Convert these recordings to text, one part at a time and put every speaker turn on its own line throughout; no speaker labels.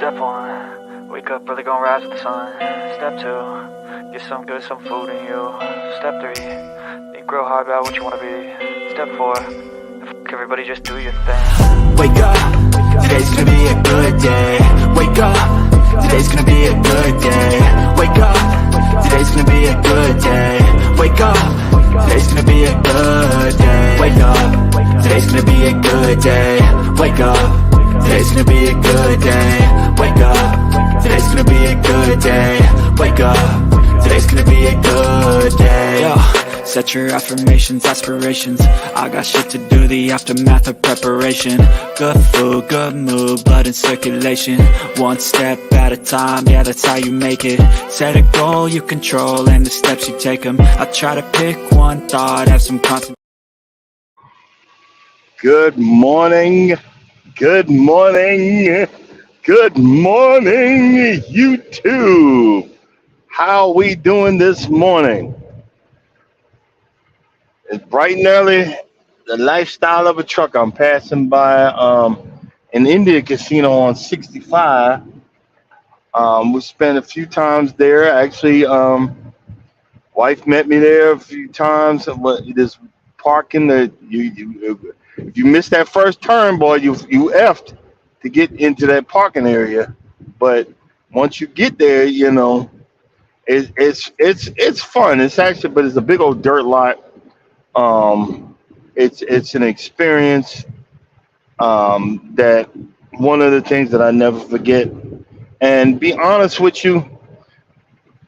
Step one, wake up early, gonna rise with the sun. Step two, get some good, some food in you. Step three, think real hard about what you wanna be. Step four, everybody just do your thing.
Wake up, today's gonna be a good day. Wake up, today's gonna be a good day. Wake up, today's gonna be a good day. Wake up, today's gonna be a good day. Wake up, today's gonna be a good day. Wake up, today's gonna be a good day. Wake up, today's gonna be a good day. Wake up, today's gonna be a good day. Yo, set your affirmations, aspirations. I got shit to do, the aftermath of preparation. Good food, good mood, blood in circulation. One step at a time, yeah, that's how you make it. Set a goal you control and the steps you take them. I try to pick one thought, have some concentration.
Good morning, good morning, good morning, YouTube. How we doing this morning? It's bright and early, the lifestyle of a trucker. I'm passing by an Indian casino on 65. We spent a few times there. Actually, wife met me there a few times. This parking that you if you missed that first turn, boy, you effed to get into that parking area. But once you get there, you know, it's fun. It's actually, but it's a big old dirt lot. It's an experience that one of the things that I never forget. And be honest with you,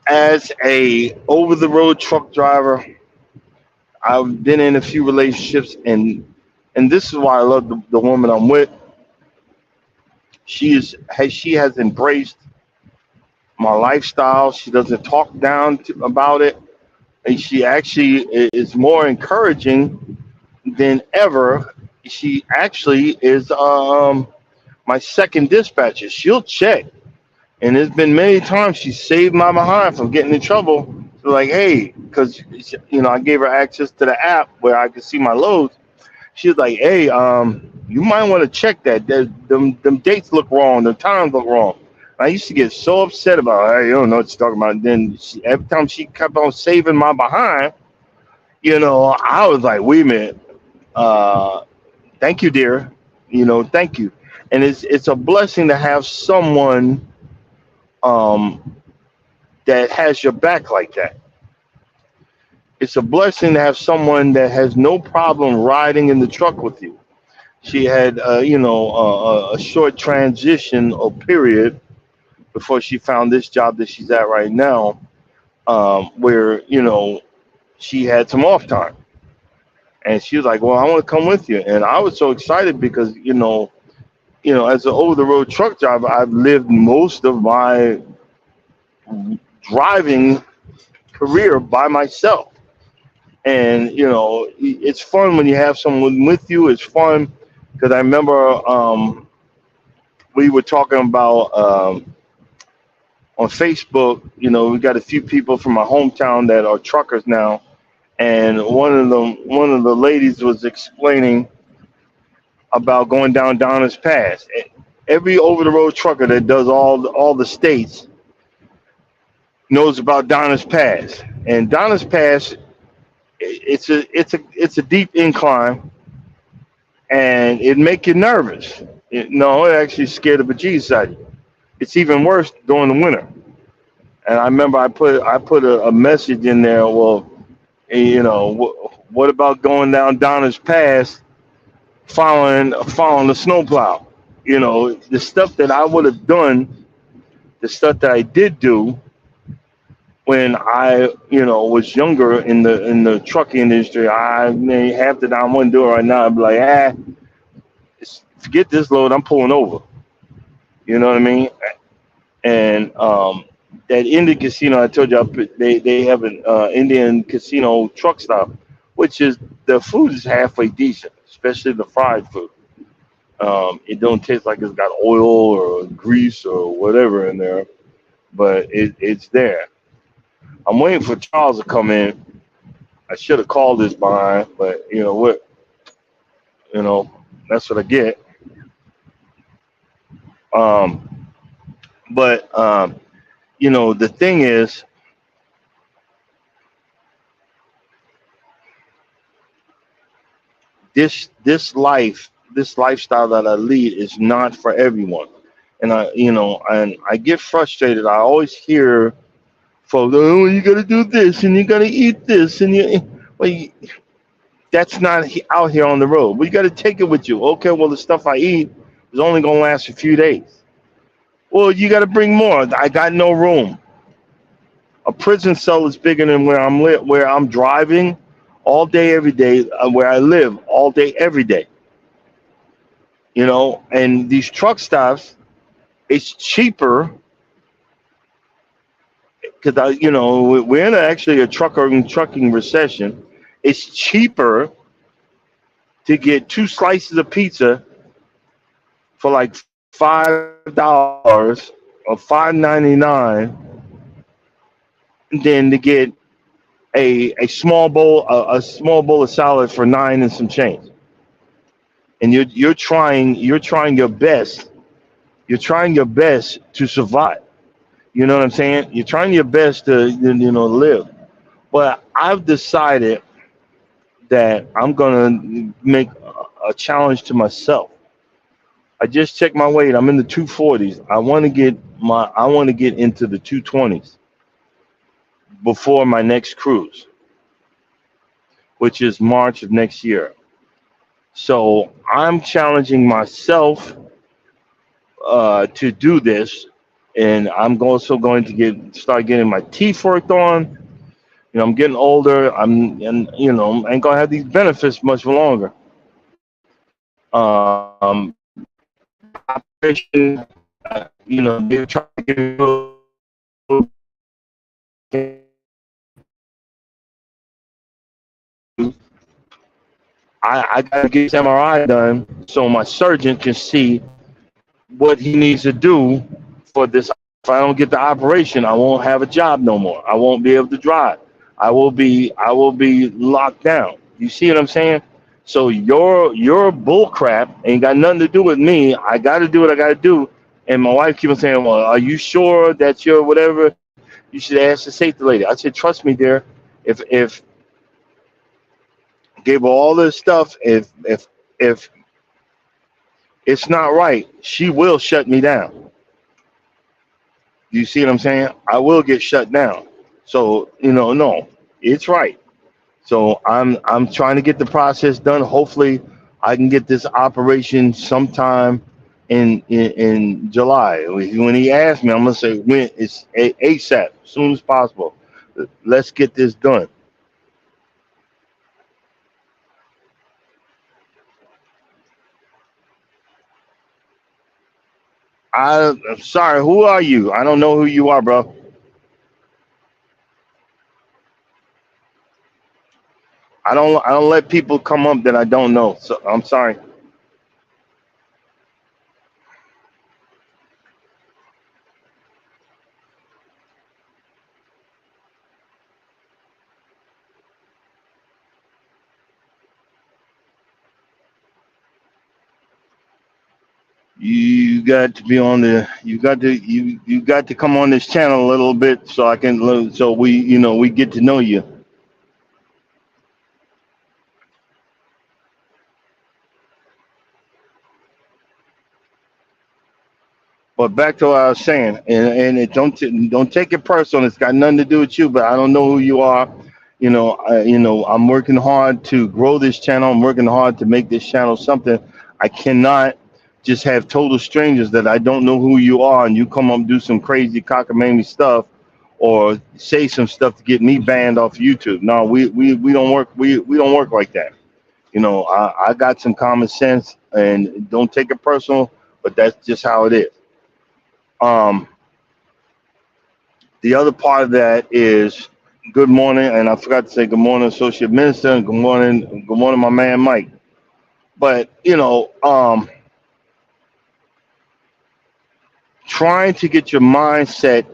as a over the road truck driver, I've been in a few relationships, and this is why I love the woman I'm with. She has embraced my lifestyle. She doesn't talk down about it, and she actually is more encouraging than ever. She actually is my second dispatcher. She'll check, and there's been many times she saved my behind from getting in trouble. So like, hey, because I gave her access to the app where I could see my loads. She was like, hey, you might want to check that. Them dates look wrong. The times look wrong. I used to get so upset about her. You don't know what you're talking about. And then every time she kept on saving my behind, I was like, wait a minute. Thank you, dear. Thank you. And it's a blessing to have someone that has your back like that. It's a blessing to have someone that has no problem riding in the truck with you. She had, a short transition or period before she found this job that she's at right now, where, she had some off time. And she was like, well, I want to come with you. And I was so excited because, as an over-the-road truck driver, I've lived most of my driving career by myself. And, it's fun when you have someone with you. It's fun because I remember we were talking about on Facebook, we got a few people from my hometown that are truckers now. And one of the ladies was explaining about going down Donner's Pass. Every over-the-road trucker that does all the states knows about Donner's Pass. And Donner's Pass, it's a deep incline, and it make you nervous. It actually scared the bejesus out of you. It's even worse during the winter. And I remember I put a message in there. Well, what about going down Donner's Pass, following the snowplow? The stuff that I would have done, the stuff that I did do when I, was younger in the trucking industry. I may have to. I wouldn't do it right now. I'd be like, forget this load. I'm pulling over. You know what I mean? And that Indian casino I told you, they have an Indian casino truck stop, which is the food is halfway decent, especially the fried food. It don't taste like it's got oil or grease or whatever in there, but it's there. I'm waiting for Charles to come in. I should have called this behind, but you know what? That's what I get. But the thing is, this lifestyle that I lead is not for everyone. And I get frustrated. I always hear folks, oh, you got to do this and you got to eat this and well, that's not out here on the road. We got to take it with you. Okay, well the stuff I eat is only gonna last a few days. Well, you got to bring more. I got no room. A prison cell is bigger than where I'm driving all day, every day, where I live all day, every day. And these truck stops, it's cheaper because we're in actually a trucking recession. It's cheaper to get two slices of pizza for like $5 or $5.99 than to get a small bowl of salad for nine and some change. And you're trying your best. You're trying your best to survive. You know what I'm saying? You're trying your best to live. But I've decided that I'm gonna make a challenge to myself. I just checked my weight. I'm in the 240s. I want to get into the 220s before my next cruise, which is March of next year. So I'm challenging myself to do this, and I'm also going to start getting my teeth worked on. I'm getting older. Ain't gonna have these benefits much longer. Operation, they're trying to get I gotta get this MRI done so my surgeon can see what he needs to do for this. If I don't get the operation, I won't have a job no more. I won't be able to drive. I will be locked down. You see what I'm saying? So your bull crap ain't got nothing to do with me. I got to do what I got to do. And my wife keeps on saying, "Well, are you sure that's your whatever?" You should ask the safety lady. I said, "Trust me, dear. If gave her all this stuff, if it's not right, she will shut me down." You see what I'm saying? I will get shut down. So no, it's right. So I'm trying to get the process done. Hopefully, I can get this operation sometime in July. When he asked me, I'm gonna say when it's ASAP, as soon as possible. Let's get this done. I'm sorry. Who are you? I don't know who you are, bro. I don't let people come up that I don't know. So I'm sorry. You got to be on the. You got to come on this channel a little bit so I can so we get to know you. But back to what I was saying, and don't take it personal. It's got nothing to do with you. But I don't know who you are. I'm working hard to grow this channel. I'm working hard to make this channel something. I cannot just have total strangers that I don't know who you are, and you come up and do some crazy cockamamie stuff, or say some stuff to get me banned off YouTube. No, we don't work. We don't work like that. I got some common sense, and don't take it personal. But that's just how it is. Um, the other part of that is good morning, and I forgot to say good morning, Associate Minister, and good morning, my man Mike. But trying to get your mindset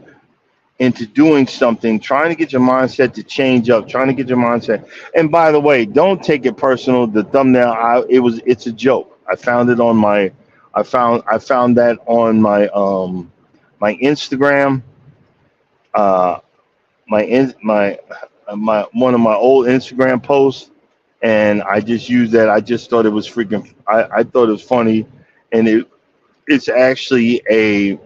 into doing something, trying to get your mindset to change up, trying to get your mindset. And by the way, don't take it personal. The thumbnail, it's a joke. I found that on my my Instagram, uh, my one of my old Instagram posts, and I just used that. I just thought it was freaking. I thought it was funny, and it's actually a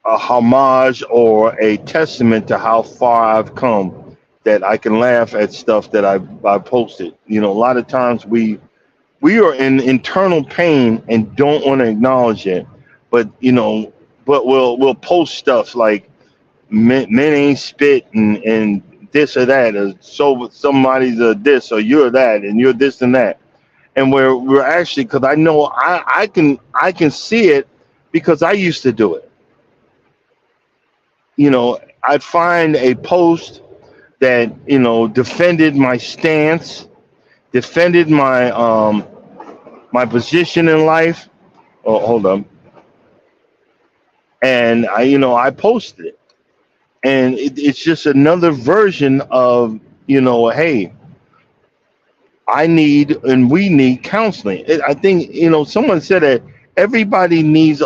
homage or a testament to how far I've come, that I can laugh at stuff that I posted. You know, a lot of times we are in internal pain and don't want to acknowledge it, but we'll post stuff like men ain't spit and this or that, or so somebody's a this or you're that and you're this and that, and we're actually, because I know I can see it because I used to do it. You know, I'd find a post that, defended my stance, defended my my position in life. Oh, hold on. And I posted it. And it's just another version of, hey, I need and we need counseling. I think, someone said that everybody needs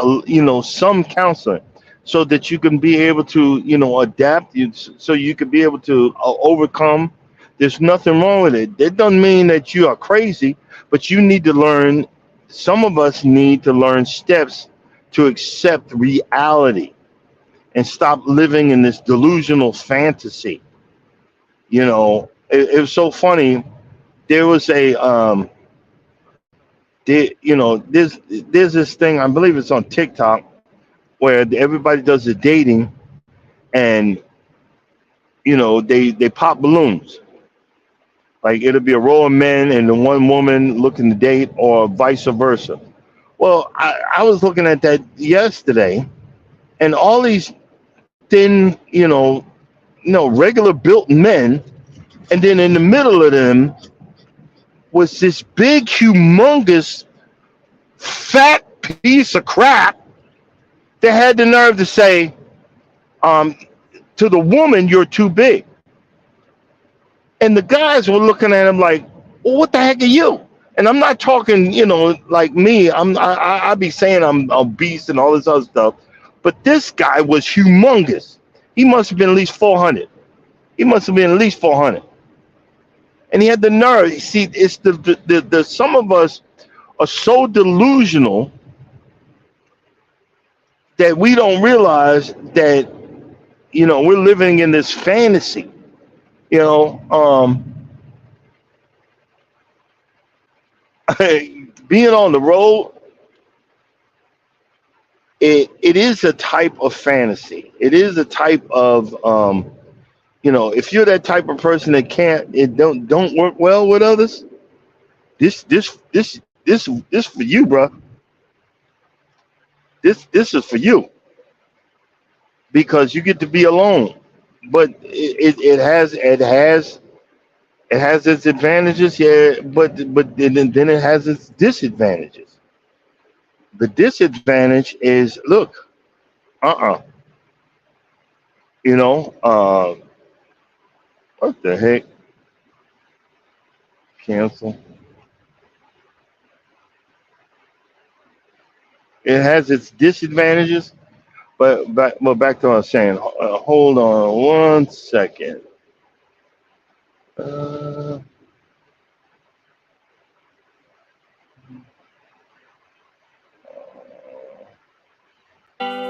some counseling, so that you can be able to, adapt, so you can be able to overcome. There's nothing wrong with it. It doesn't mean that you are crazy, but you need to learn. Some of us need to learn steps to accept reality and stop living in this delusional fantasy. It was so funny. There was there's this thing, I believe it's on TikTok, where everybody does the dating, and they pop balloons. Like, it'll be a row of men and the one woman looking to date, or vice versa. Well, I was looking at that yesterday, and all these thin, regular built men, and then in the middle of them was this big, humongous, fat piece of crap. They had the nerve to say, to the woman, "You're too big." And the guys were looking at him like, "Well, what the heck are you?" And I'm not talking, like me. I be saying I'm obese and all this other stuff, but this guy was humongous. He must have been at least 400. And he had the nerve. See, it's the some of us are so delusional that we don't realize that, we're living in this fantasy. Being on the road, it is a type of fantasy. It is a type of, if you're that type of person that don't work well with others, this for you, bro. This is for you, because you get to be alone. But it has its advantages, yeah. But then it has its disadvantages. The disadvantage is, look, what the heck? Cancel. It has its disadvantages, but back to what I was saying. Hold on one second.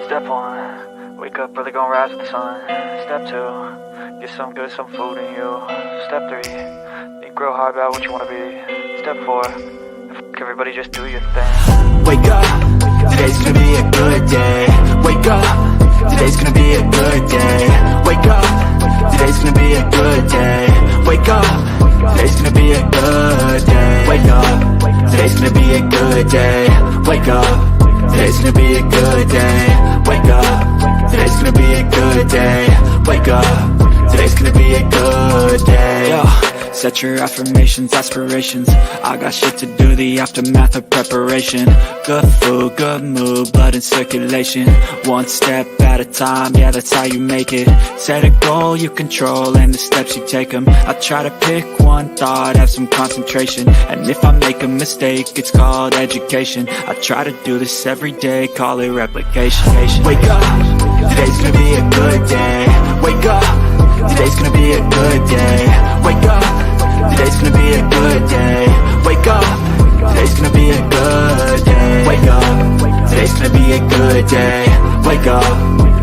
Step 1, wake up early, gonna rise with the sun. Step 2, get some food in you. Step 3, think real hard about what you wanna be. Step 4, everybody just do your thing.
Wake up, today's gonna be a good day. Wake up, today's gonna be a good day. Wake up, today's gonna be a good day. Wake up, today's gonna be a good day. Wake up, today's gonna be a good day. Wake up, today's gonna be a good day. Wake up, today's gonna be a good day. Wake up, today's gonna be a good day. Yo. Set your affirmations, aspirations. I got shit to do, the aftermath of preparation. Good food, good mood, blood in circulation. One step at a time, yeah, that's how you make it. Set a goal you control and the steps you take them. I try to pick one thought, have some concentration. And if I make a mistake, it's called education. I try to do this every day, call it replication.
Wake up, today's gonna be a good day. Wake up, today's gonna be a good day. Wake up, today's gonna be a good day. Wake up, today's gonna be a good day. Wake up, today's gonna be a good day. Wake up,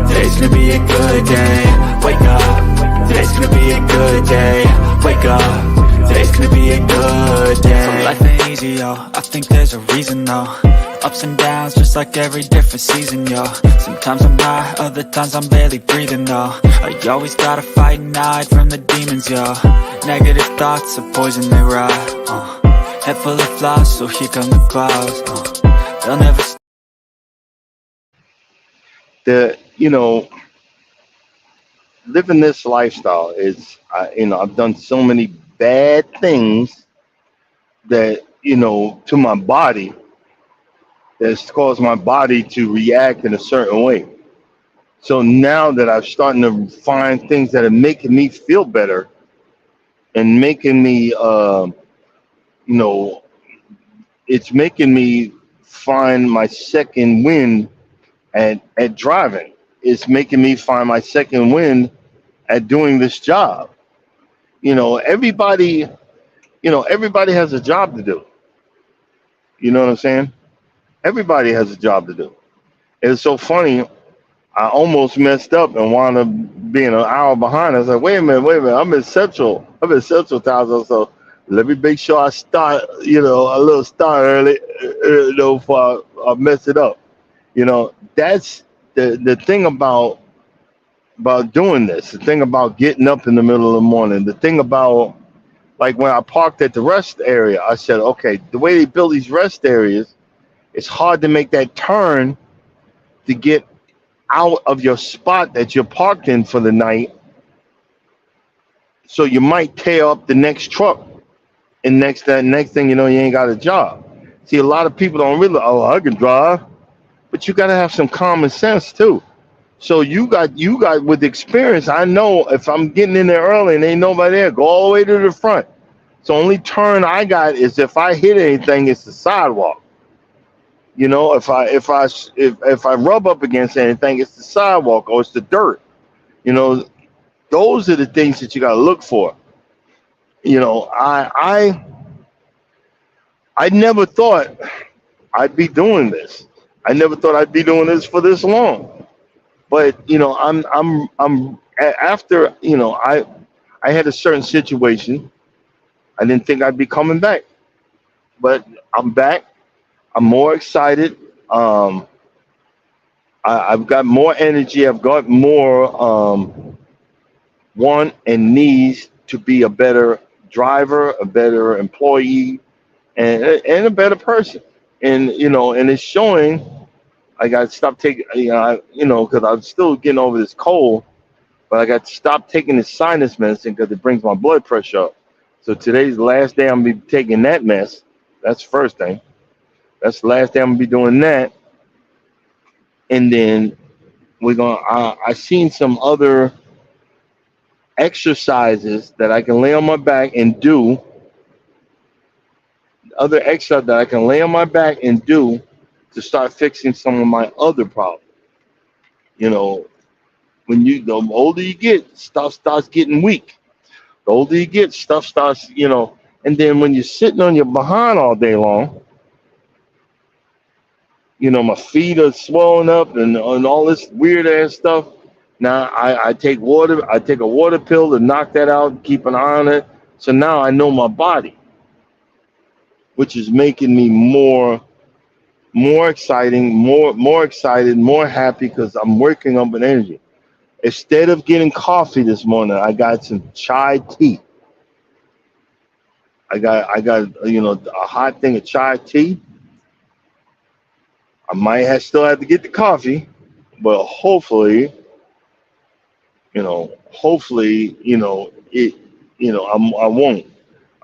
today's gonna be a good day. Wake up, today's gonna be a good day. Wake up, today's gonna be a good day.
So life ain't easy, yo, I think there's a reason though. Ups and downs, just like every different season, yo. Sometimes I'm high, other times I'm barely breathing, though. I always gotta fight and hide from the demons, yo. Negative thoughts are poison, they rot. Head full of flaws, so here come the clouds. They'll never
Living this lifestyle is, I've done so many bad things that, to my body, that's caused my body to react in a certain way. So now that I'm starting to find things that are making me feel better and making me, it's making me find my second wind at driving. It's making me find my second wind at doing this job. Everybody has a job to do. You know what I'm saying? Everybody has a job to do. It's so funny. I almost messed up and wound up being an hour behind. I was like, wait a minute. I'm in Central time. So let me make sure I start, a little start early, before I mess it up. That's the thing about doing this. The thing about getting up in the middle of the morning. The thing about, like, when I parked at the rest area, I said, okay, the way they build these rest areas, it's hard to make that turn to get out of your spot that you're parked in for the night. So you might tear up the next truck, and next thing you know, you ain't got a job. See, a lot of people don't realize, I can drive, but you got to have some common sense too. So you got with experience. I know if I'm getting in there early and ain't nobody there, go all the way to the front. So only turn I got is if I hit anything, it's the sidewalk. If I rub up against anything, it's the sidewalk or it's the dirt. Those are the things that you got to look for. I never thought I'd be doing this. I never thought I'd be doing this for this long. But I'm after I had a certain situation. I didn't think I'd be coming back, but I'm back. I'm more excited. I've got more energy. I've got more want and needs to be a better driver, a better employee, and a better person. And and it's showing. I got to stop taking, because I'm still getting over this cold, but I got to stop taking this sinus medicine because it brings my blood pressure up. So today's the last day I'm gonna be taking that mess. That's the first thing. That's the last day I'm gonna be doing that. And then I seen some other exercises that I can lay on my back and do. Other exercises that I can lay on my back and do to start fixing some of my other problems. When the older you get, stuff starts getting weak. The older you get, stuff starts, and then when you're sitting on your behind all day long, my feet are swelling up and all this weird ass stuff. Now I take water. I take a water pill to knock that out, keep an eye on it. So now I know my body, which is making me more exciting, more excited, more happy because I'm working up an energy. Instead of getting coffee this morning, I got some chai tea. I got a hot thing of chai tea. I might still have to get the coffee, but hopefully, I won't.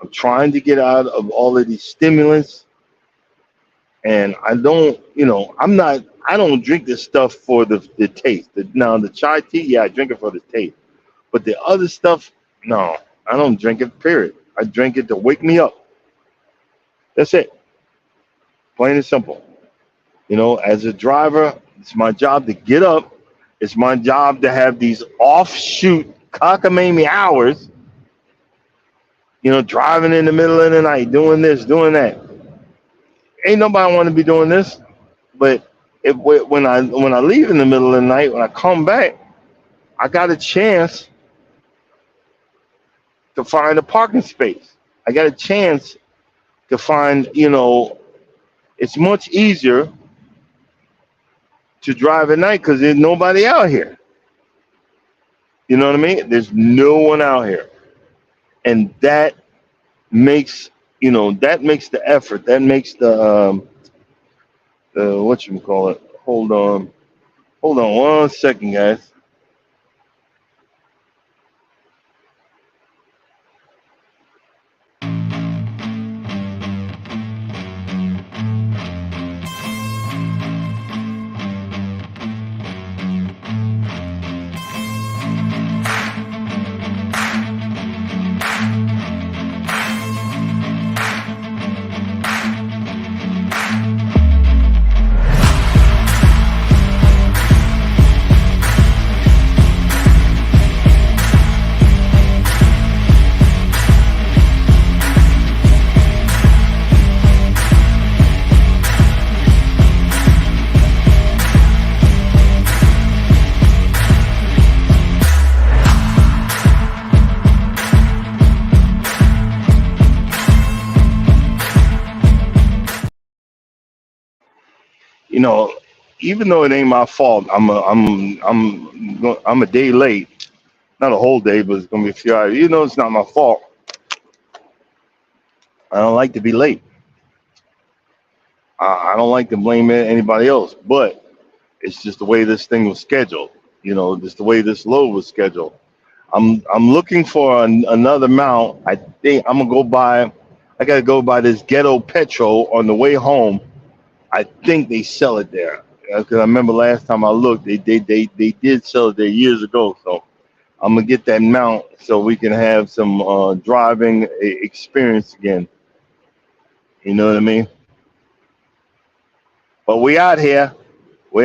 I'm trying to get out of all of these stimulants, and I don't, I don't drink this stuff for the taste. Now, the chai tea, yeah, I drink it for the taste. But the other stuff, no, I don't drink it, period. I drink it to wake me up. That's it. Plain and simple. As a driver, it's my job to get up. It's my job to have these offshoot cockamamie hours, driving in the middle of the night, doing this, doing that. Ain't nobody want to be doing this. But when I leave in the middle of the night, when I come back, I got a chance to find a parking space. I got a chance to find, it's much easier to drive at night because there's nobody out here. You know what I mean? There's no one out here. And that makes, the effort, that makes the whatchamacallit. Hold on 1 second, guys. Even though it ain't my fault, I'm a day late. Not a whole day, but it's gonna be a few hours. It's not my fault. I don't like to be late. I don't like to blame anybody else, but it's just the way this thing was scheduled. Just the way this load was scheduled. I'm looking for another mount. I think I'm gonna go buy. I gotta go buy this Ghetto Petrol on the way home. I think they sell it there because I remember last time I looked, they did sell it there years ago. So I'm gonna get that mount so we can have some driving experience again. You know what I mean? But we out here. We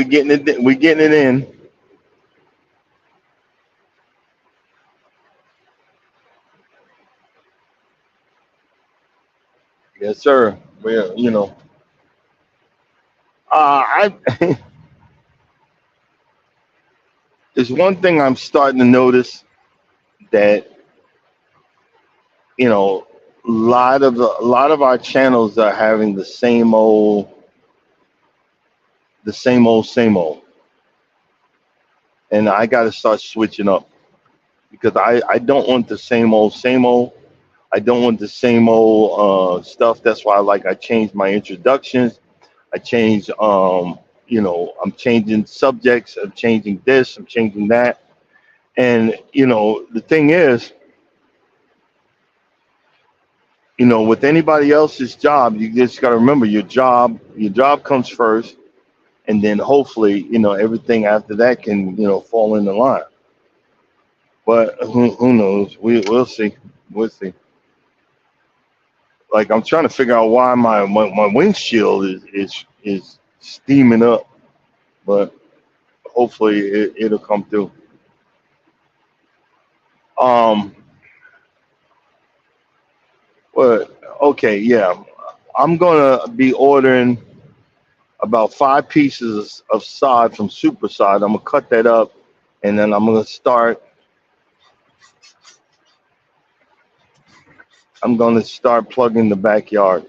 getting it. We getting it in. Yes, sir. Well, I there's one thing I'm starting to notice that a lot of our channels are having the same old, same old, and I got to start switching up because I don't want the same old. I don't want the same old stuff. That's why I changed my introductions. I changed, I'm changing subjects. I'm changing this. I'm changing that. And, the thing is, with anybody else's job, you just got to remember your job comes first. And then hopefully, everything after that can, fall into line. But who knows? We'll see. We'll see. Like I'm trying to figure out why my windshield is steaming up, but hopefully it'll come through. But okay, yeah, I'm gonna be ordering about 5 pieces of sod from Super Sod. I'm gonna cut that up, and then I'm gonna start plugging the backyard.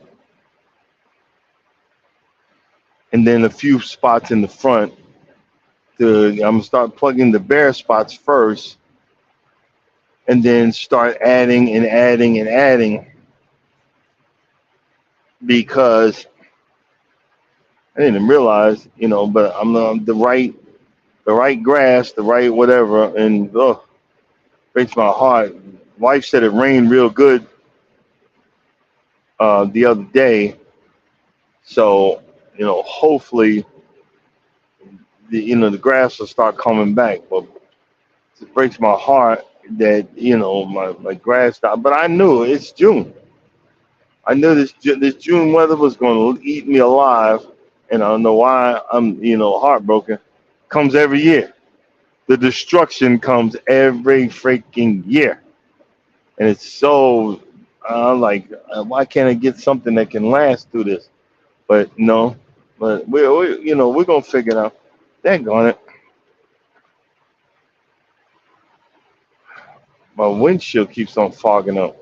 And then a few spots in the front. I'm gonna start plugging the bare spots first, and then start adding and adding and adding, because I didn't realize, but I'm the right grass, the right whatever, and breaks my heart. Wife said it rained real good the other day. So hopefully the grass will start coming back. But it breaks my heart that my grass died. But I knew it's June. I knew this June weather was going to eat me alive, and I don't know why I'm heartbroken. Comes every year. The destruction comes every freaking year, and it's so why can't I get something that can last through this? But no, but we're gonna figure it out. Dang on it, my windshield keeps on fogging up.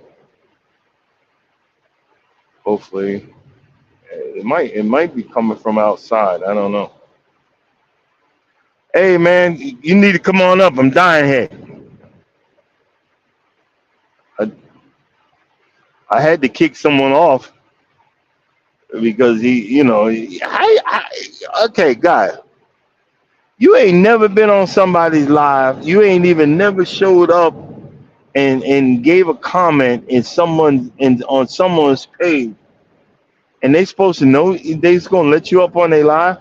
Hopefully, it might be coming from outside. I don't know. Hey man, you need to come on up. I'm dying here. I, I had to kick someone off because okay, guy, you ain't never been on somebody's live. You ain't even never showed up and gave a comment on someone's page, and they supposed to know they's gonna let you up on their live.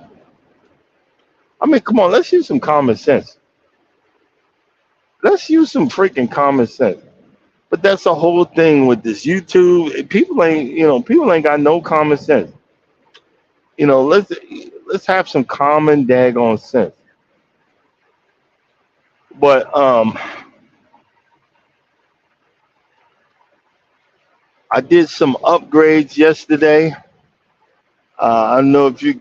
I mean, come on, let's use some common sense. Let's use some freaking common sense. But that's the whole thing with this YouTube. People ain't got no common sense. Let's have some common daggone sense. But I did some upgrades yesterday. I don't know if you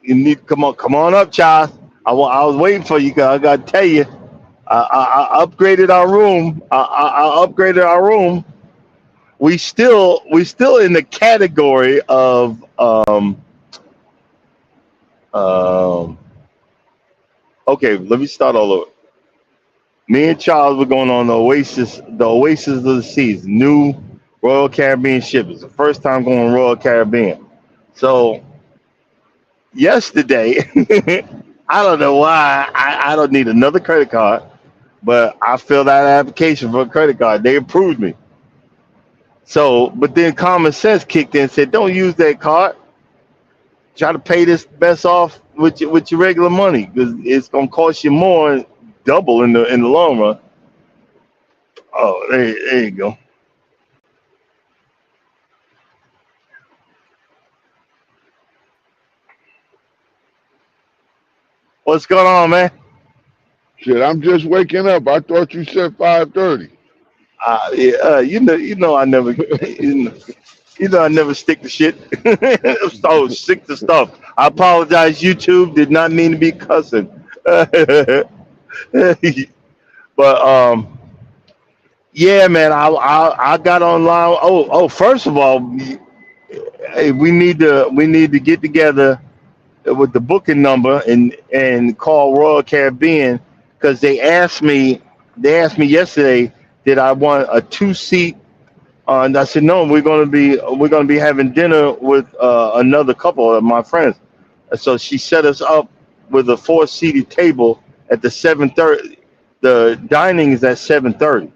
need to come on up, Charles. I was waiting for you. 'Cause I gotta tell you, I upgraded our room. I upgraded our room. We still in the category of um. Okay, let me start all over. Me and Charles were going on the Oasis of the Seas, new Royal Caribbean ship. It's the first time going Royal Caribbean. So yesterday, I don't know why I don't need another credit card, but I filled out an application for a credit card. They approved me. So, but then common sense kicked in and said, don't use that card. Try to pay this best off with your regular money because it's gonna cost you more, double in the long run. Oh, there you go. What's going on, man?
Shit, I'm just waking up. I thought you said 5:30.
Yeah, I never, I never stick to shit. So stick to stuff. I apologize. YouTube did not mean to be cussing. But yeah, man, I got online. First of all, hey, we need to get together with the booking number and call Royal Caribbean because they asked me yesterday did I want a 2-seat, and I said no, we're gonna be having dinner with another couple of my friends. And so she set us up with a 4-seated table at the 7:30. The dining is at 7:30.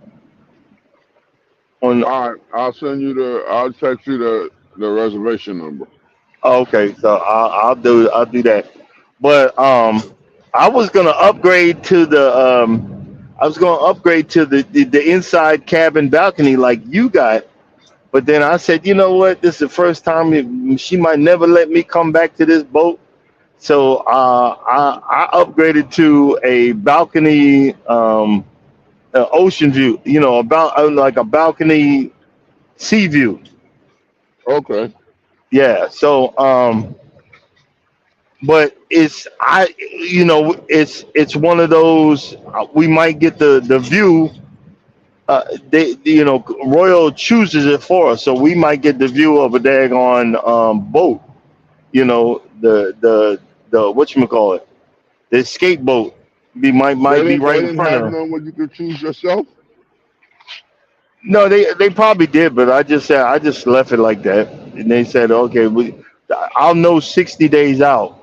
On
All right, I'll text you the reservation number.
Okay, so I'll do that. But I was gonna upgrade to the inside cabin balcony like you got. But then I said, you know what? This is the first time she might never let me come back to this boat. So I upgraded to a balcony, ocean view. About like a balcony sea view.
Okay.
Yeah. So but it's one of those we might get the view. Royal chooses it for us, so we might get the view of a daggone boat. The whatchamacallit, the escape boat might be
They
right in
didn't
front of
have
them.
none where you could choose yourself.
No, they probably did, but I just left it like that, and they said, okay, I'll know 60 days out.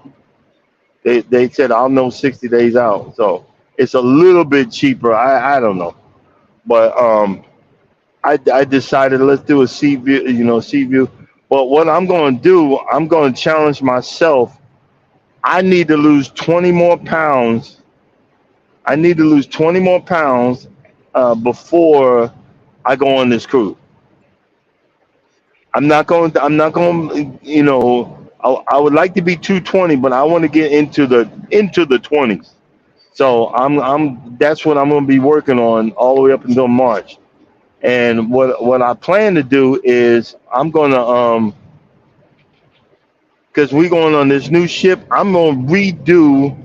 They said I'll know 60 days out, so it's a little bit cheaper. I don't know, but I decided let's do a sea view, sea view. But what I'm going to do, I'm going to challenge myself. I need to lose 20 more pounds. I need to lose 20 more pounds before I go on this cruise. I'm not going. I'm not going. I would like to be 220, but I want to get into the 20s. So that's what I'm going to be working on all the way up until March. And what I plan to do is I'm going to because we're going on this new ship. I'm going to redo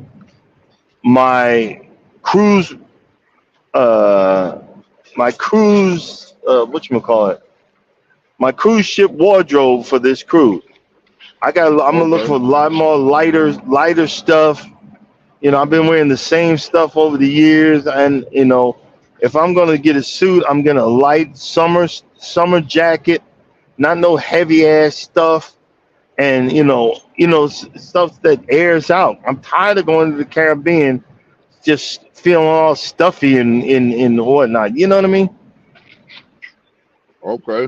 my cruise uh my cruise whatchamacallit, my cruise ship wardrobe for this cruise. I'm gonna look
Okay.
for a lot more lighter stuff. I've been wearing the same stuff over the years, and if I'm gonna get a suit, I'm gonna light summer jacket, not no heavy ass stuff, and stuff that airs out. I'm tired of going to the Caribbean, just feeling all stuffy and whatnot. You know what I mean?
Okay.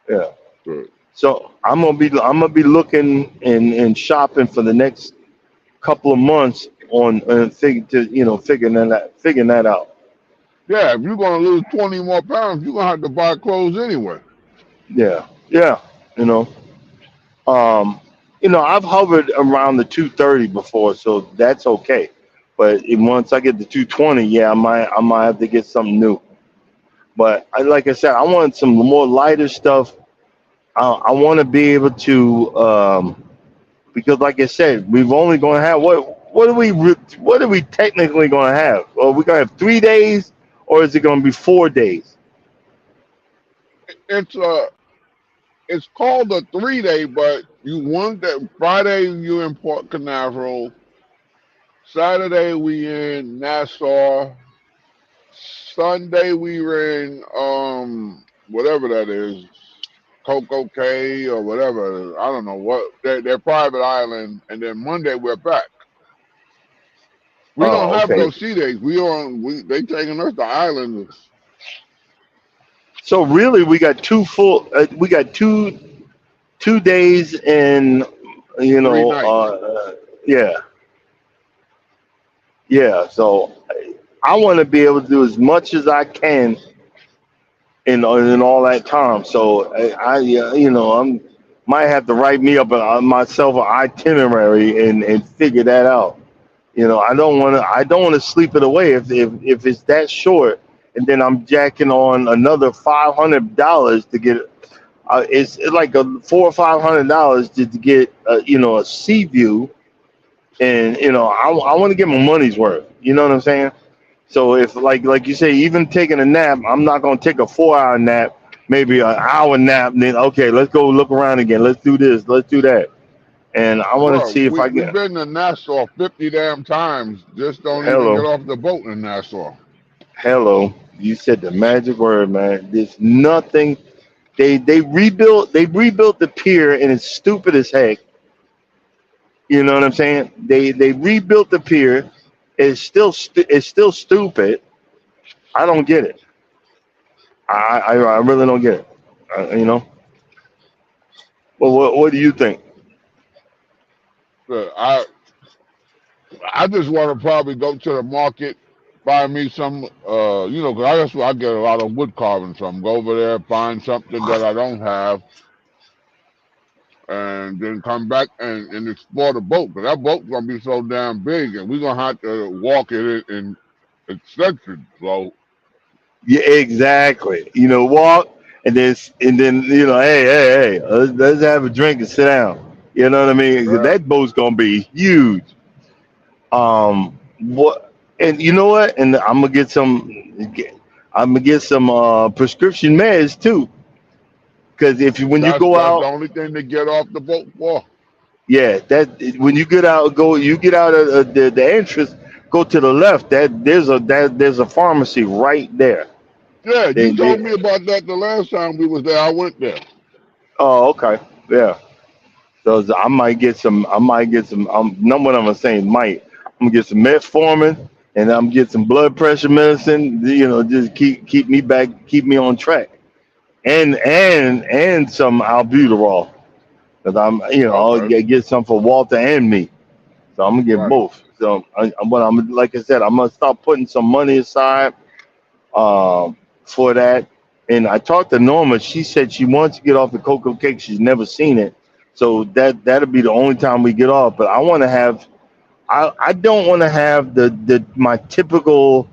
Yeah.
Good.
So I'm gonna be looking and shopping for the next couple of months on figuring that out.
Yeah, if you're gonna lose 20 more pounds, you're gonna have to buy clothes anyway.
Yeah, yeah. You know, um, I've hovered around the 230 before, so that's okay. But once I get to 220, yeah, I might have to get something new. But like I said, I want some more lighter stuff. I want to be able to because, like I said, we've only going to have what are we technically going to have? Well, we're going to have 3 days, or is it going to be 4 days?
It's it's called a 3 day, but you want that Friday you in Port Canaveral, Saturday we in Nassau, Sunday we were in whatever that is, Coco Cay or whatever. I don't know what their private island, and then Monday we're back. We don't
Oh,
have
okay.
those sea days. They taking us to islands.
So really, we got 2 days and
Three nights.
yeah, yeah. So I want to be able to do as much as I can in all that time. So I'm might have to write me up myself an itinerary and figure that out. I don't want to sleep it away if it's that short, and then I'm jacking on another $500 to get. It's like a $400 or $500 to get a sea view, and I want to get my money's worth. You know what I'm saying? So if like you say, even taking a nap, I'm not gonna take a 4 hour nap, maybe an hour nap, and then okay, let's go look around again. Let's do this, let's do that, and I want to
Bro,
see if I
we've
get.
been to Nassau 50 damn times. Just don't even get
Hello,
off the boat in Nassau.
hello. You said the magic word, man. There's nothing. They rebuilt the pier, and it's stupid as heck. You know what I'm saying? They rebuilt the pier. It's still stupid. I don't get it. I really don't get it. You know. Well, what do you think?
But I just want to probably go to the market, buy me some, 'cause that's where I get a lot of wood carving from. Go over there, find something that I don't have, and then come back and explore the boat. But that boat's gonna be so damn big, and we're gonna have to walk it in extension. So
Yeah, exactly. Walk and then hey, let's have a drink and sit down. You know what I mean? 'Cause
yeah,
that boat's gonna be huge. What? And you know what? And I'm gonna get some prescription meds too. Because when you go
that's the
out,
only thing to get off the boat for.
yeah, that when you get out of the entrance, go to the left. There's a pharmacy right there.
Yeah,
They,
you told
they,
me about that the last time we was there. I went there.
oh, okay, yeah. So I might get some. I might get some. Not what I'm saying. Might I'm gonna get some metformin, and I'm getting some blood pressure medicine. Just keep me back, keep me on track, and some albuterol because I'll
Okay.
get some for Walter and me. So I'm gonna get
Right.
both. So but I'm like I said, I'm gonna start putting some money aside for that. And I talked to Norma. She said she wants to get off the cocoa cake. She's never seen it, so that'll be the only time we get off. But I want to have. I don't want to have the my typical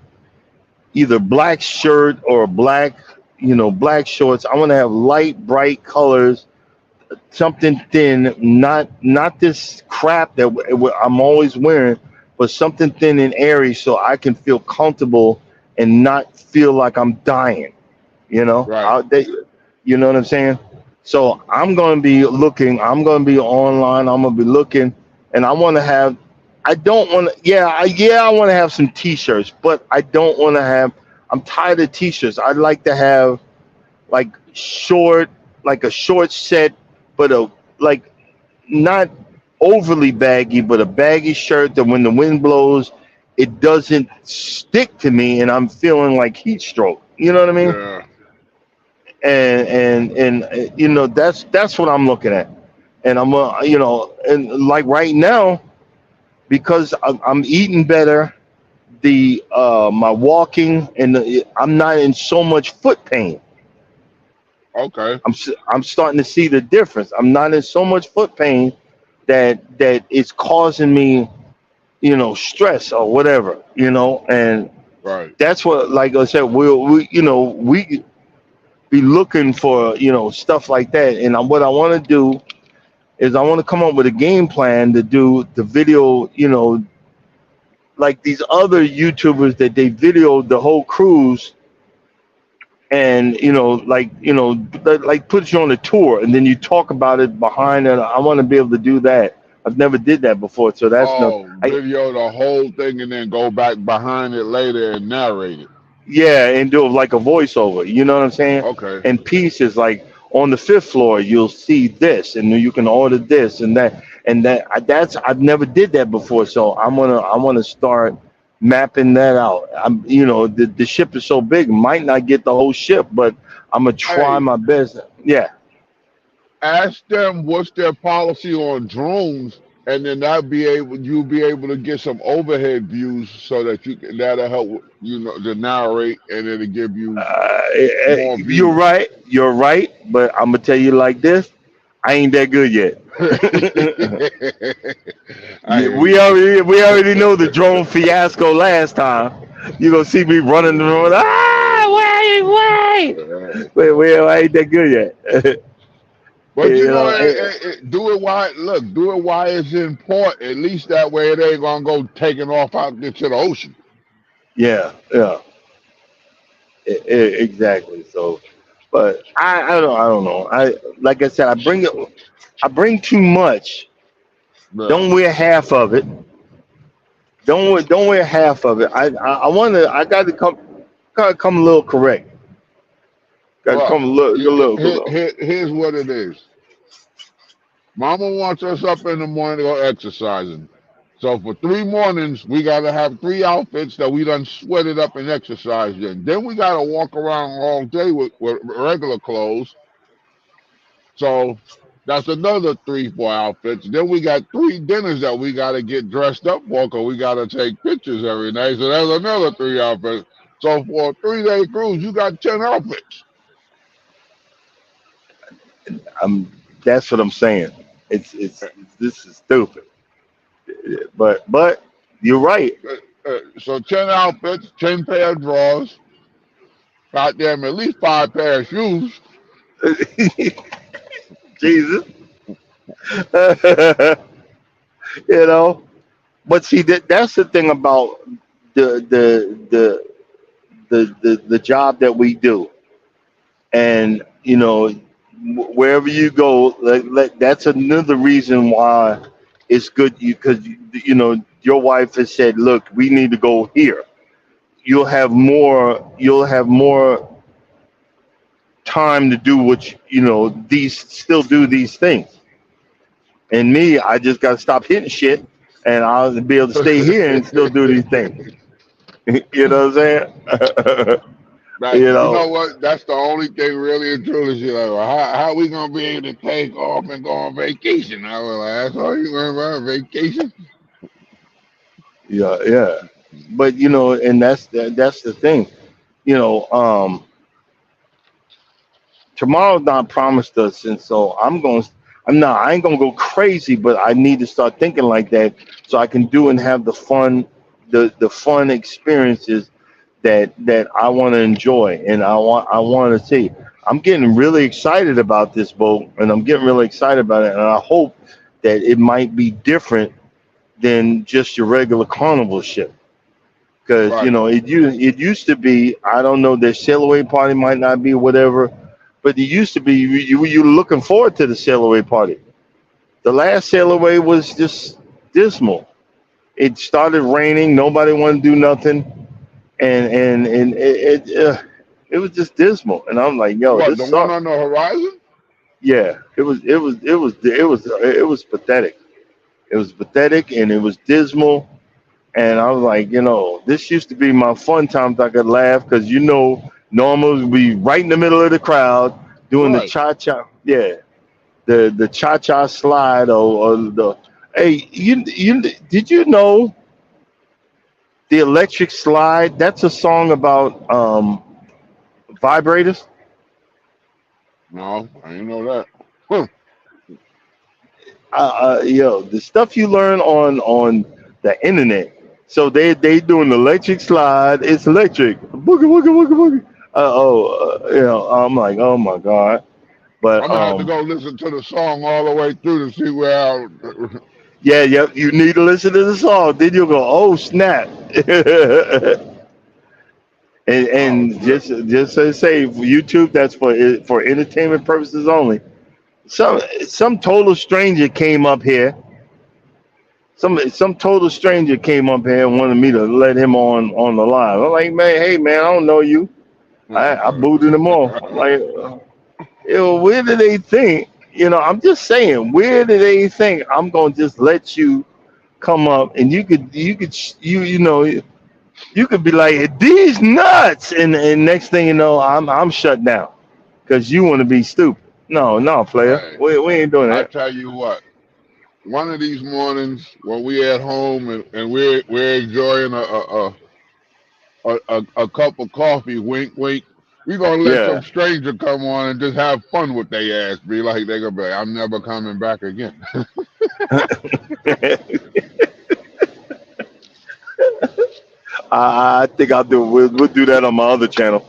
either black shirt or black shorts. I want to have light, bright colors, something thin, not this crap that I'm always wearing, but something thin and airy so I can feel comfortable and not feel like I'm dying.
Right.
You know what I'm saying? So I'm going to be looking. I'm going to be online. I'm going to be looking, and I want to have. I don't want to. I want to have some T-shirts, but I don't want to have. I'm tired of T-shirts. I'd like to have like like a short set, but like not overly baggy, but a baggy shirt that when the wind blows, it doesn't stick to me, and I'm feeling like heat stroke. You know what I mean?
Yeah.
And that's what I'm looking at, and and like right now because I'm eating better, my walking and I'm not in so much foot pain.
Okay.
I'm starting to see the difference. I'm not in so much foot pain that it's causing me, stress or whatever, and
Right.
that's what, like I said, we be looking for, stuff like that. And what I want to do is I want to come up with a game plan to do the video, like these other YouTubers that they videoed the whole cruise and like put you on a tour and then you talk about it behind it. I want to be able to do that. I've never did that before, so that's no.
Oh, video the whole thing and then go back behind it later and narrate it.
Yeah, and do like a voiceover. You know what I'm saying?
Okay.
And pieces like on the fifth floor, you'll see this, and you can order this and that, That's I've never did that before, so I wanna start mapping that out. The ship is so big, might not get the whole ship, but I'm gonna try
Hey,
my best. Yeah,
ask them what's their policy on drones, and then you'll be able to get some overhead views so that that'll help to narrate, and it'll give you more
you're
views.
right. You're right, but I'm gonna tell you like this: I ain't that good yet.
I
Yeah,
hear
we
you.
already know the drone fiasco last time. You gonna see me running around. Wait, I ain't that good yet.
But
you know,
do it while it's in port. At least that way it ain't gonna go taking off out into the ocean.
yeah, exactly. So, but I don't know. Like I said, I bring too much.
Yeah.
Don't wear half of it. Don't wear half of it. I gotta come a little correct. Gotta
Well,
come a little.
here's what it is. Mama wants us up in the morning to go exercising. So for 3 mornings, we gotta have 3 outfits that we done sweated up and exercised in. Then we gotta walk around all day with regular clothes. So that's another 3, 4 outfits. Then we got 3 dinners that we gotta get dressed up for because we gotta take pictures every night. So that's another 3 outfits. So for a 3-day cruise, you got 10 outfits.
That's what I'm saying. It's this is stupid. But you're right.
So 10 outfits, 10 pair of drawers, goddamn at least 5 pair of shoes.
Jesus. you know. But see that's the thing about the job that we do, and wherever you go, that's another reason why it's good because your wife has said, look, we need to go here. You'll have more time to do still do these things. And me, I just got to stop hitting shit, and I'll be able to stay here and still do these things. You know what I'm saying?
Like,
You
you know
know,
what? That's the only thing really and truly. She's like, well, how we gonna be able to take off and go on vacation? I was like, that's all you learn about vacation?
yeah, yeah. But and that's the thing. You know, tomorrow's not promised us, and so I ain't gonna go crazy, but I need to start thinking like that so I can do and have the fun experiences that I want to enjoy and I want to see. I'm getting really excited about this boat, and I'm getting really excited about it, and I hope that it might be different than just your regular carnival ship. Because
Right.
it used to be, I don't know, their sail away party might not be whatever, but it used to be you were looking forward to the sail away party. The last sail away was just dismal. It started raining, nobody wanted to do nothing, and it was just dismal. And I'm like, yo,
What,
this
the one
sucks.
on the horizon?
Yeah, it was pathetic. It was pathetic and it was dismal. And I was like, this used to be my fun times. I could laugh because Norma would be right in the middle of the crowd doing the
Right.
cha cha. Yeah, the cha cha slide or the. Hey, you did you know the electric slide? That's a song about vibrators.
No, I didn't know that. Huh.
The stuff you learn on the internet. So they doing the electric slide. It's electric. Boogie woogie woogie woogie. I'm like, oh my god. But
I'm gonna have to go listen to the song all the way through to see where I.
yeah, yeah. You need to listen to the song. Then you'll go, oh snap. and
Oh
and
shit.
just to say, for YouTube, that's for entertainment purposes only. Some total stranger came up here. Some total stranger came up here and wanted me to let him on the line. I'm like, man, hey man, I don't know you. I booted him off. I'm like, where do they think? I'm just saying, where do they think I'm gonna just let you come up and you could be like these nuts, and next thing you know, I'm shut down because you want to be stupid. No, no, player,
Hey,
we ain't doing
I
that.
tell you what. One of these mornings when we at home and we're enjoying a cup of coffee, wink wink, we gonna let some
Yeah.
stranger come on and just have fun with their ass. Be like they gonna be like, I'm never coming back again.
I think I'll do. We'll do that on my other channel.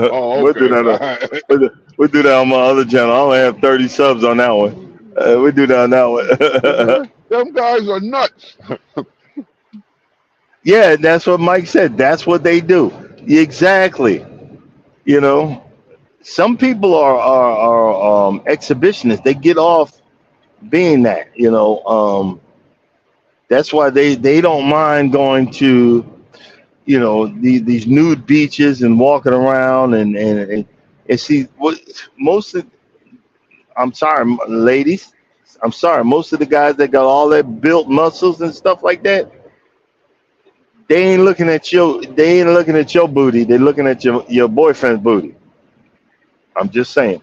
Oh,
we'll do
okay.
that.
All right.
We'll do that on my other channel. I only have 30 subs on that one. We'll do that on that one.
Them guys are nuts.
Yeah, that's what Mike said. That's what they do. Exactly. You know, some people are exhibitionists. They get off being that. That's why they don't mind going to these nude beaches and walking around and see what most of. I'm sorry, ladies. I'm sorry. Most of the guys that got all that built muscles and stuff like that, they ain't looking at your booty. They're looking at your boyfriend's booty. I'm just saying.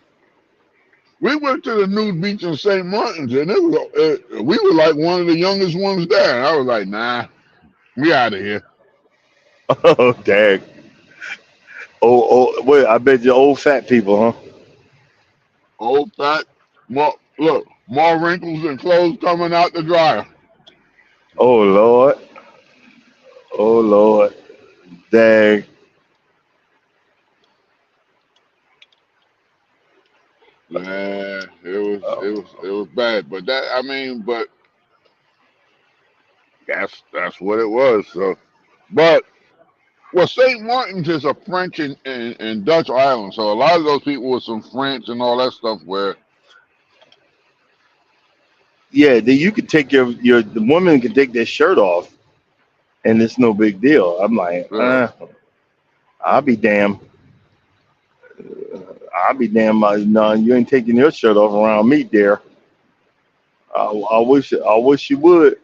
We went to the nude beach in St. Martin's and it was we were like one of the youngest ones there. And I was like, nah, we out of here.
Oh, dang. Wait, I bet you old fat people, huh?
Old fat, more wrinkles and clothes coming out the dryer.
Oh, Lord. Oh, Lord. Dang.
Man, it was bad. But that's what it was. So, but well, St. Martin's is a French and Dutch island, so a lot of those people with some French and all that stuff. Where
Yeah, you could take the woman can take their shirt off and it's no big deal. I'm like,
uh,
I'll be damned. I'll be damned. No, you ain't taking your shirt off around me, dear. I wish you would.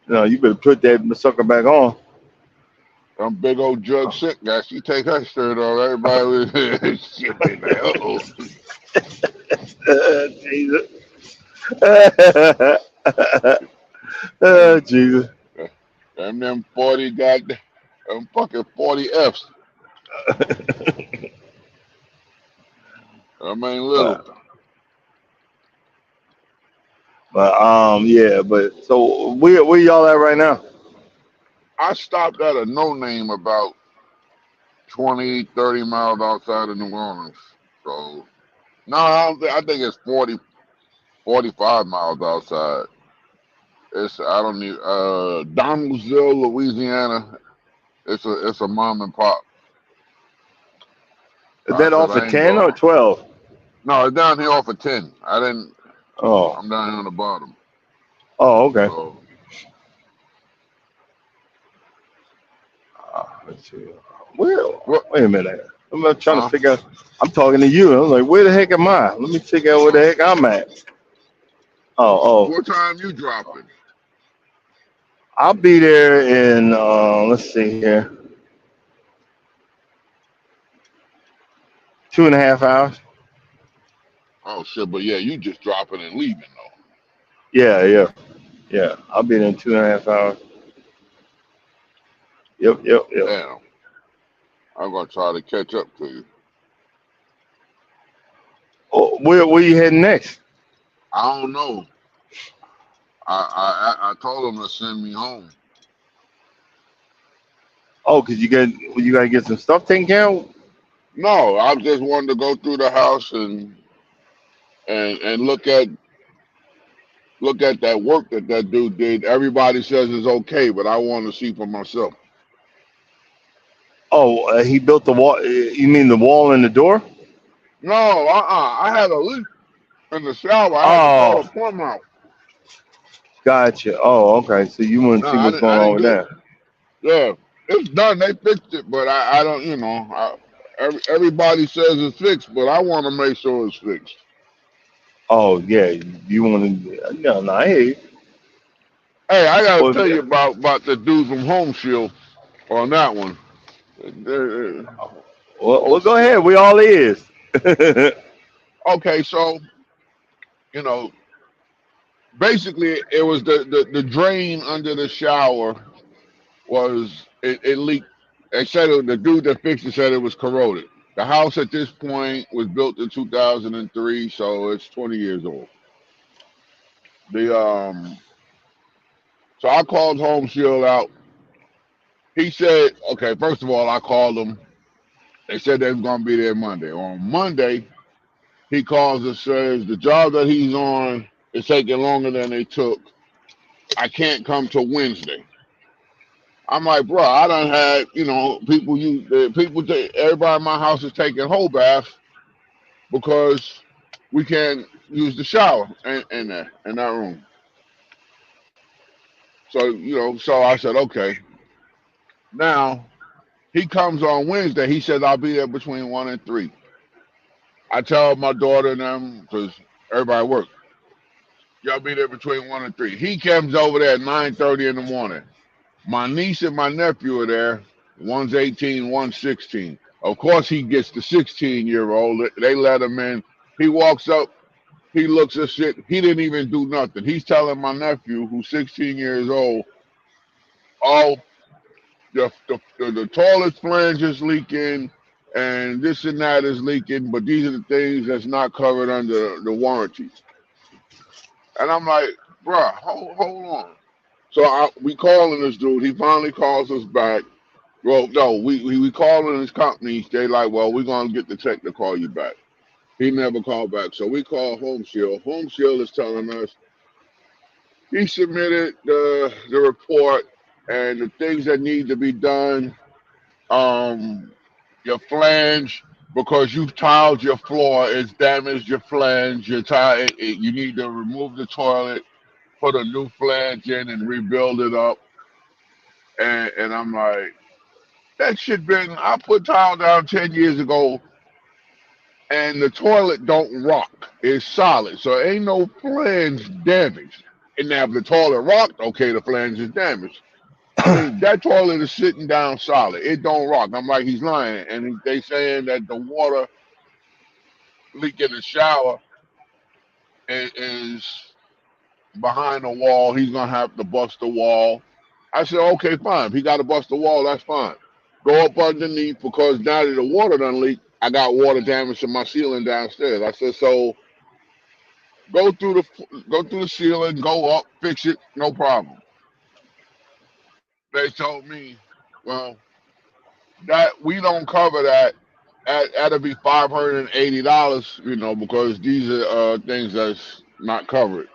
No, you better put that sucker back on.
Them big old jug sick guy. She take her shirt off. Everybody was shit. They like, oh.
Jesus. Oh,
Them,
Jesus.
them 40 got them fucking 40 Fs. I mean, little.
But, yeah. But so where y'all at right now?
I stopped at a no name about 20, 30 miles outside of New Orleans. So, no, I think it's 40, 45 miles outside. I don't need, Donaldsville, Louisiana. It's a mom and pop.
Is
I
that
said,
off
I
of
ain't
10
going.
or 12?
No, it's down here off of 10.
Oh,
I'm down here on the bottom.
oh, okay.
So,
Let's see. Where?
what,
Wait a minute. I'm not trying to
huh?
figure out. I'm talking to you. I'm like, where the heck am I? Let me figure out where the heck I'm at. Oh,
What time you dropping?
I'll be there in, let's see here, 2.5 hours.
Oh, shit, but yeah, you just dropping and leaving, though.
Yeah. I'll be there in 2.5 hours. Yep.
Damn. I'm going to try to catch up to you.
Oh, where you heading next?
I don't know. I told them to send me home.
Oh, cause you gotta get some stuff taken care of.
No, I just wanted to go through the house and look at that work that dude did. Everybody says it's okay, but I want to see for myself.
Oh, he built the wall. You mean the wall and the door?
No, I had a leak in the shower. I had to call
Oh,
the plumber out.
gotcha. Oh, okay. So you want
No,
to see what's going
I
on
didn't
with
do it.
that?
Yeah, it's done. They fixed it, but I don't. Everybody says it's fixed, but I want to make sure it's fixed.
Oh, yeah. You want to? No, I hear you.
Hey, I gotta
Well,
tell you about the dude from Home Shield on that one. Oh,
go ahead. We all ears.
okay, so you know, basically, it was the drain under the shower it leaked. They said the dude that fixed it said it was corroded. The house at this point was built in 2003, so it's 20 years old. The So I called Home Shield out. He said, okay, first of all, I called them. They said they was gonna be there Monday. On Monday, he calls and says the job that he's on is taking longer than they took. I can't come till Wednesday. I'm like, bro, I done had, everybody in my house is taking whole baths because we can't use the shower in that room. So, so I said, okay. Now he comes on Wednesday. He says I'll be there between 1 and 3. I tell my daughter and them because everybody work. Y'all be there between 1 and 3. He comes over there at 9:30 in the morning. My niece and my nephew are there. One's 18, one's 16. Of course, he gets the 16-year-old. They let him in. He walks up. He looks at shit. He didn't even do nothing. He's telling my nephew, who's 16 years old, oh, the toilet flange is leaking and this and that is leaking, but these are the things that's not covered under the warranty. And I'm like, bruh, hold on. So we calling this dude. He finally calls us back. Well, no, we calling his company. They like, well, we're gonna get the tech to call you back. He never called back. So we call Home Shield. Home Shield is telling us he submitted the report and the things that need to be done. Your flange, because you've tiled your floor, it's damaged your flange. Your tile, you need to remove the toilet, put a new flange in, and rebuild it up. And I'm like, that shit been. I put tile down 10 years ago, and the toilet don't rock. It's solid, so ain't no flange damaged. And now if the toilet rocked, okay, the flange is damaged. I mean, that toilet is sitting down solid. It don't rock. I'm like, he's lying. And they saying that the water leak in the shower is behind the wall. He's gonna have to bust the wall. I said, okay, fine. If he got to bust the wall, that's fine. Go up underneath because now that the water done leak, I got water damage to my ceiling downstairs. I said, so go through the ceiling, go up, fix it, no problem. They told me, well, that we don't cover that. That'll be $580, because these are things that's not covered.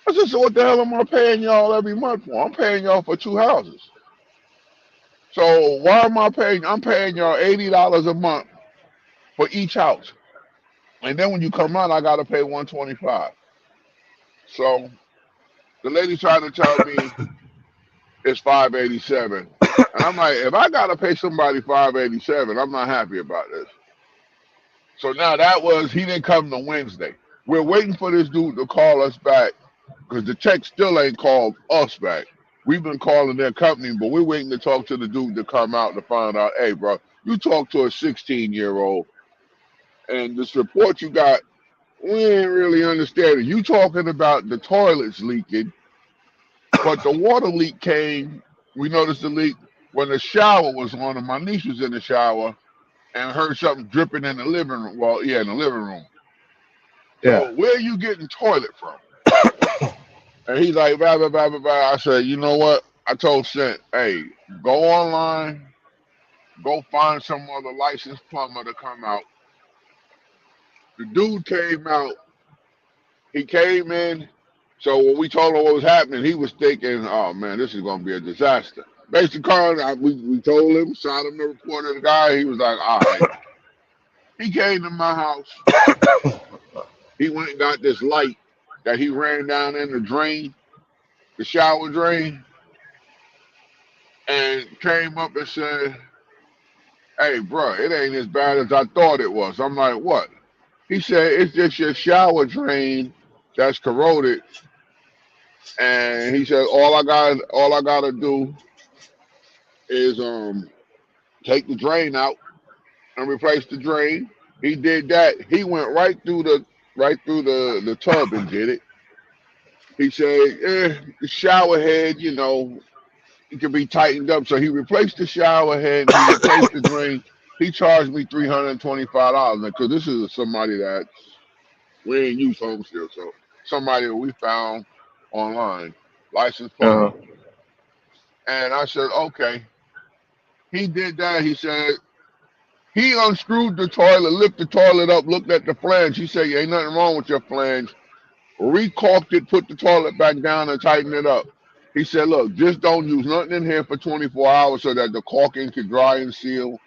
I said, so what the hell am I paying y'all every month for? I'm paying y'all for 2 houses. So why am I paying? I'm paying y'all $80 a month for each house, and then when you come out, I gotta pay $125. So the lady trying to tell me it's $587, and I'm like, if I gotta pay somebody $587, I'm not happy about this. So now he didn't come to Wednesday. We're waiting for this dude to call us back because the tech still ain't called us back. We've been calling their company, but we're waiting to talk to the dude to come out to find out, hey, bro, you talked to a 16-year-old, and this report you got, we ain't really understanding. You talking about the toilets leaking, but the water leak came, we noticed the leak when the shower was on, and my niece was in the shower and heard something dripping in the living room. Well, yeah, in the living room.
Yeah.
So where are you getting toilet from? And he's like, blah, blah, blah, blah, blah. I said, you know what? I told Sent, hey, go online, go find some other licensed plumber to come out. The dude came out. He came in. So when we told him what was happening, he was thinking, oh, man, this is going to be a disaster. Basically, we told him, signed him the report of the guy. He was like, all right. He came to my house. He went and got this light that he ran down in the drain, the shower drain, and came up and said, hey, bro, it ain't as bad as I thought it was. I'm like, what? He said, it's just your shower drain that's corroded. And he said, all I gotta do is take the drain out and replace the drain. He did that. He went right through the tub and did it. He said, the shower head, it can be tightened up. So he replaced the shower head, and he replaced the drain. He charged me $325 because this is somebody that we ain't use home still. So somebody that we found online, licensed plumber. And I said, okay. He did that. He said, he unscrewed the toilet, lifted the toilet up, looked at the flange. He said, ain't nothing wrong with your flange. Recaulked it, put the toilet back down and tightened it up. He said, look, just don't use nothing in here for 24 hours so that the caulking can dry and seal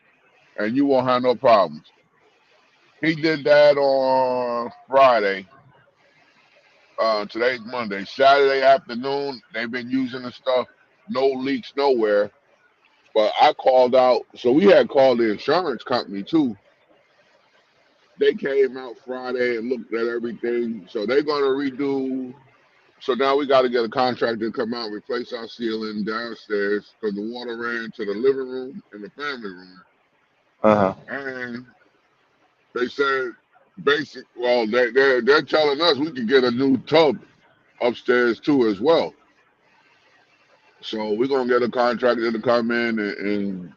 and you won't have no problems. He did that on Friday. Today's Monday. Saturday afternoon, they've been using the stuff. No leaks nowhere. But I called out. So we had called the insurance company too. They came out Friday and looked at everything. So they're going to redo. So now we got to get a contractor to come out and replace our ceiling downstairs because the water ran to the living room and the family room. And they said, they're telling us we can get a new tub upstairs too as well. So we're gonna get a contractor to come in and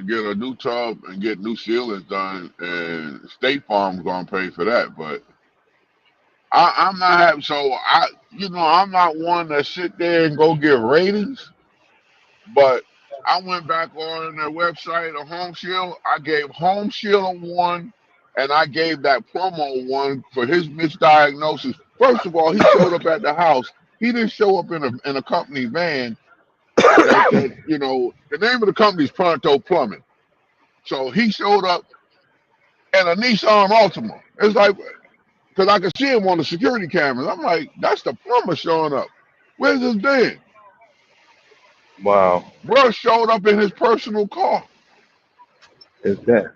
get a new tub and get new ceilings done, and State Farm's gonna pay for that. But I'm not happy. So I'm not one that sit there and go give ratings, but I went back on their website of Home Shield. I gave Home Shield a 1, and I gave that promo 1 for his misdiagnosis. First of all, he showed up at the house. He didn't show up in a company van. The name of the company is Pronto Plumbing. So he showed up in a Nissan Altima. It's like, because I could see him on the security cameras. I'm like, that's the plumber showing up. Where's his van?
Wow.
Bro showed up in his personal car.
Is that?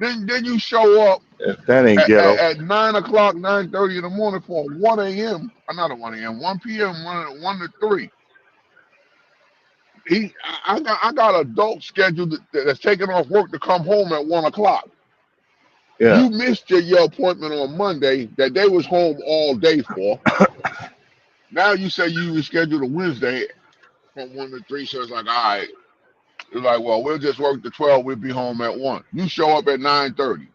Then you show up
If that ain't
at,
ghetto.
at 9 o'clock, 9:30 in the morning for 1 a.m. Not a 1 a.m., 1 p.m., 1 to 3. I got adults scheduled that's taking off work to come home at 1 o'clock.
Yeah.
You missed your appointment on Monday that they was home all day for. Now you say you rescheduled a Wednesday from 1 to 3, so it's like, all right. It's like, well, we'll just work the 12, we'll be home at 1. You show up at 9:30.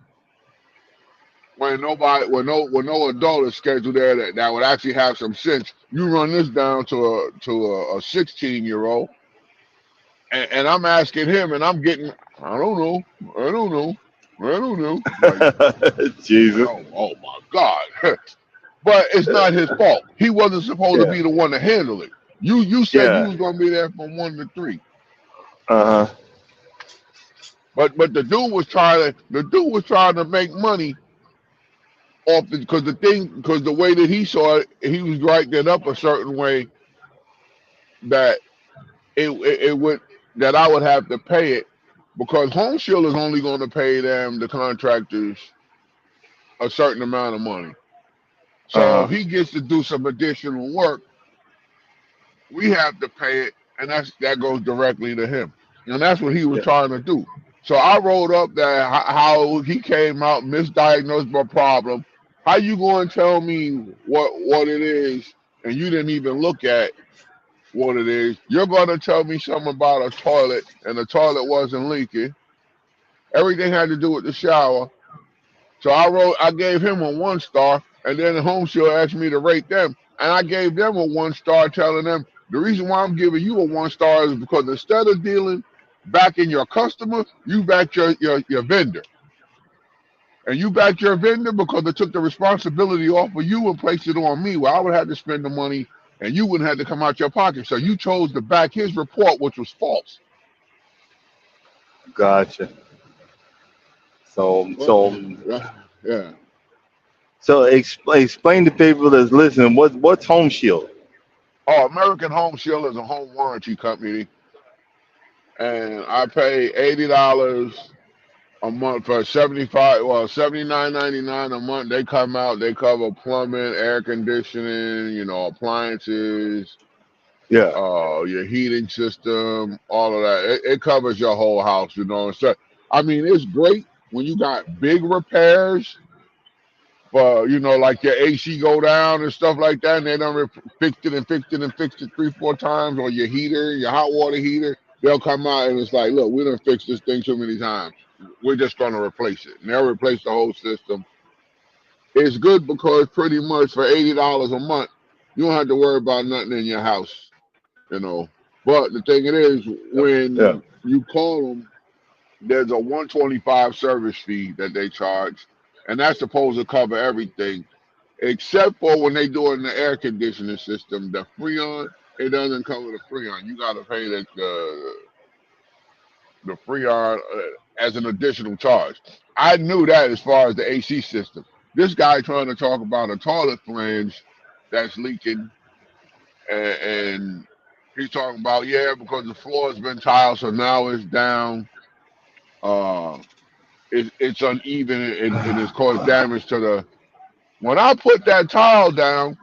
When no adult is scheduled there that would actually have some sense. You run this down to a 16-year-old, and I'm asking him, and I'm getting, I don't know. Like,
Jesus.
oh my God. But it's not his fault. He wasn't supposed to
Yeah.
be the one to handle it. You said you
Yeah.
was gonna be there from 1 to 3.
Uh huh.
But the dude was trying to make money off because the way that he saw it, he was writing it up a certain way that it would that I would have to pay it because Home Shield is only going to pay them, the contractors, a certain amount of money. So if he gets to do some additional work, we have to pay it, and that goes directly to him. And that's what he was
Yeah.
trying to do. So I wrote up that how he came out misdiagnosed my problem. How you going to tell me what it is, and you didn't even look at what it is? You're going to tell me something about a toilet, and the toilet wasn't leaking. Everything had to do with the shower. So I gave him a 1 star, and then the Home Shield asked me to rate them, and I gave them a 1 star, telling them the reason why I'm giving you a 1 star is because instead of dealing backing your customer, you backed your vendor. And you backed your vendor because they took the responsibility off of you and placed it on me, where I would have to spend the money and you wouldn't have to come out your pocket. So you chose to back his report, which was false.
Gotcha. So
Yeah.
so explain to people that's listening what's Home Shield.
Oh, American Home Shield is a home warranty company, and I pay $80 a month for $79.99 a month. They come out, they cover plumbing, air conditioning, appliances,
Yeah.
your heating system, all of that. It covers your whole house, So I mean, it's great when you got big repairs. But like your AC go down and stuff like that, and they done fixed it 3-4 times, or your heater, your hot water heater, they'll come out and it's like, look, we done fixed this thing too many times. We're just gonna replace it. And they'll replace the whole system. It's good because pretty much for $80 a month, you don't have to worry about nothing in your house, But the thing it is, when you call them, there's a $125 service fee that they charge, and that's supposed to cover everything, except for when they doing the air conditioning system, the Freon. It doesn't cover the Freon. You got to pay the Freon as an additional charge. I knew that as far as the AC system. This guy trying to talk about a toilet flange that's leaking, and he's talking about because the floor has been tiled, so now it's down. It's uneven and it's caused damage to the. When I put that tile down,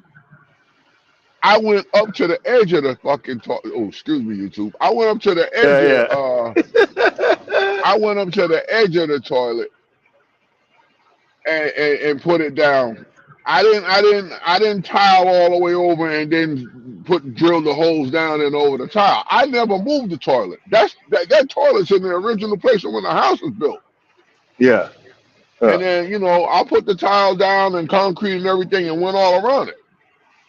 I went up to the edge of the fucking toilet. Oh, excuse me, YouTube. I went up to the edge I went up to the edge of the toilet and put it down. I didn't tile all the way over and then drill the holes down and over the tile. I never moved the toilet. That toilet's in the original place when the house was built.
Yeah.
And then, I put the tile down and concrete and everything and went all around it.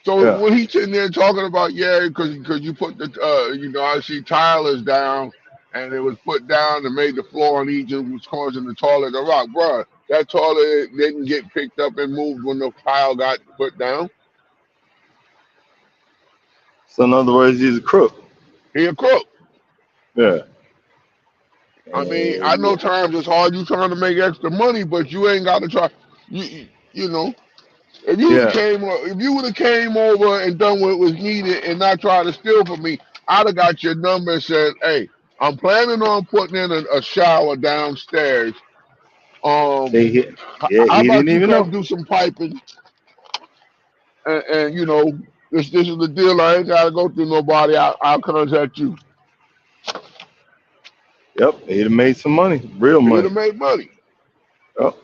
So when he's sitting there talking about, because you put the, I see tile is down and it was put down and made the floor uneven, was causing the toilet to rock. Bruh, that toilet didn't get picked up and moved when the tile got put down.
So in other words, he's a crook.
He a crook.
Yeah.
I mean, I know times it's hard. You trying to make extra money, but you ain't got to try. You know, if you would have came over and done what was needed and not tried to steal from me, I'd have got your number and said, "Hey, I'm planning on putting in a shower downstairs.
They hit. Yeah,
How
he didn't
about you
even
come
know.
do some piping and you know this is the deal. I ain't gotta go through nobody. I'll contact you.
Yep, he'd have made some money, real
He'd
money.
have made money.
Yep,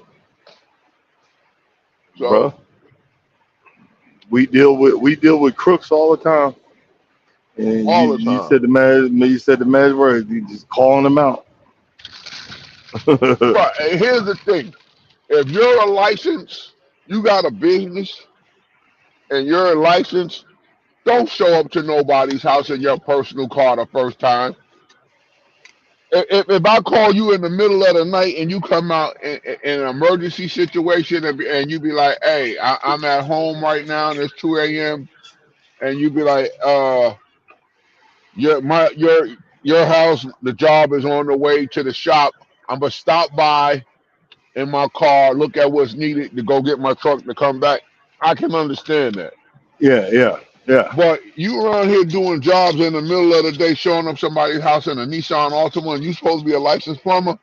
So
bro. We deal with crooks all the time. And you,
all the
you
time.
said the magic words. You just calling them out.
But here's the thing: if you're a license, you got a business, and you're a license. Don't show up to nobody's house in your personal car the first time. If I call you in the middle of the night and you come out in an emergency situation and you be like, "Hey, I'm at home right now and it's 2 a.m." and you be like, your house, the job is on the way to the shop. I'm gonna stop by in my car, look at what's needed to go get my truck to come back." I can understand that.
Yeah, yeah, yeah,
But you around here doing jobs in the middle of the day, showing up somebody's house in a Nissan Altima, and you supposed to be a licensed plumber.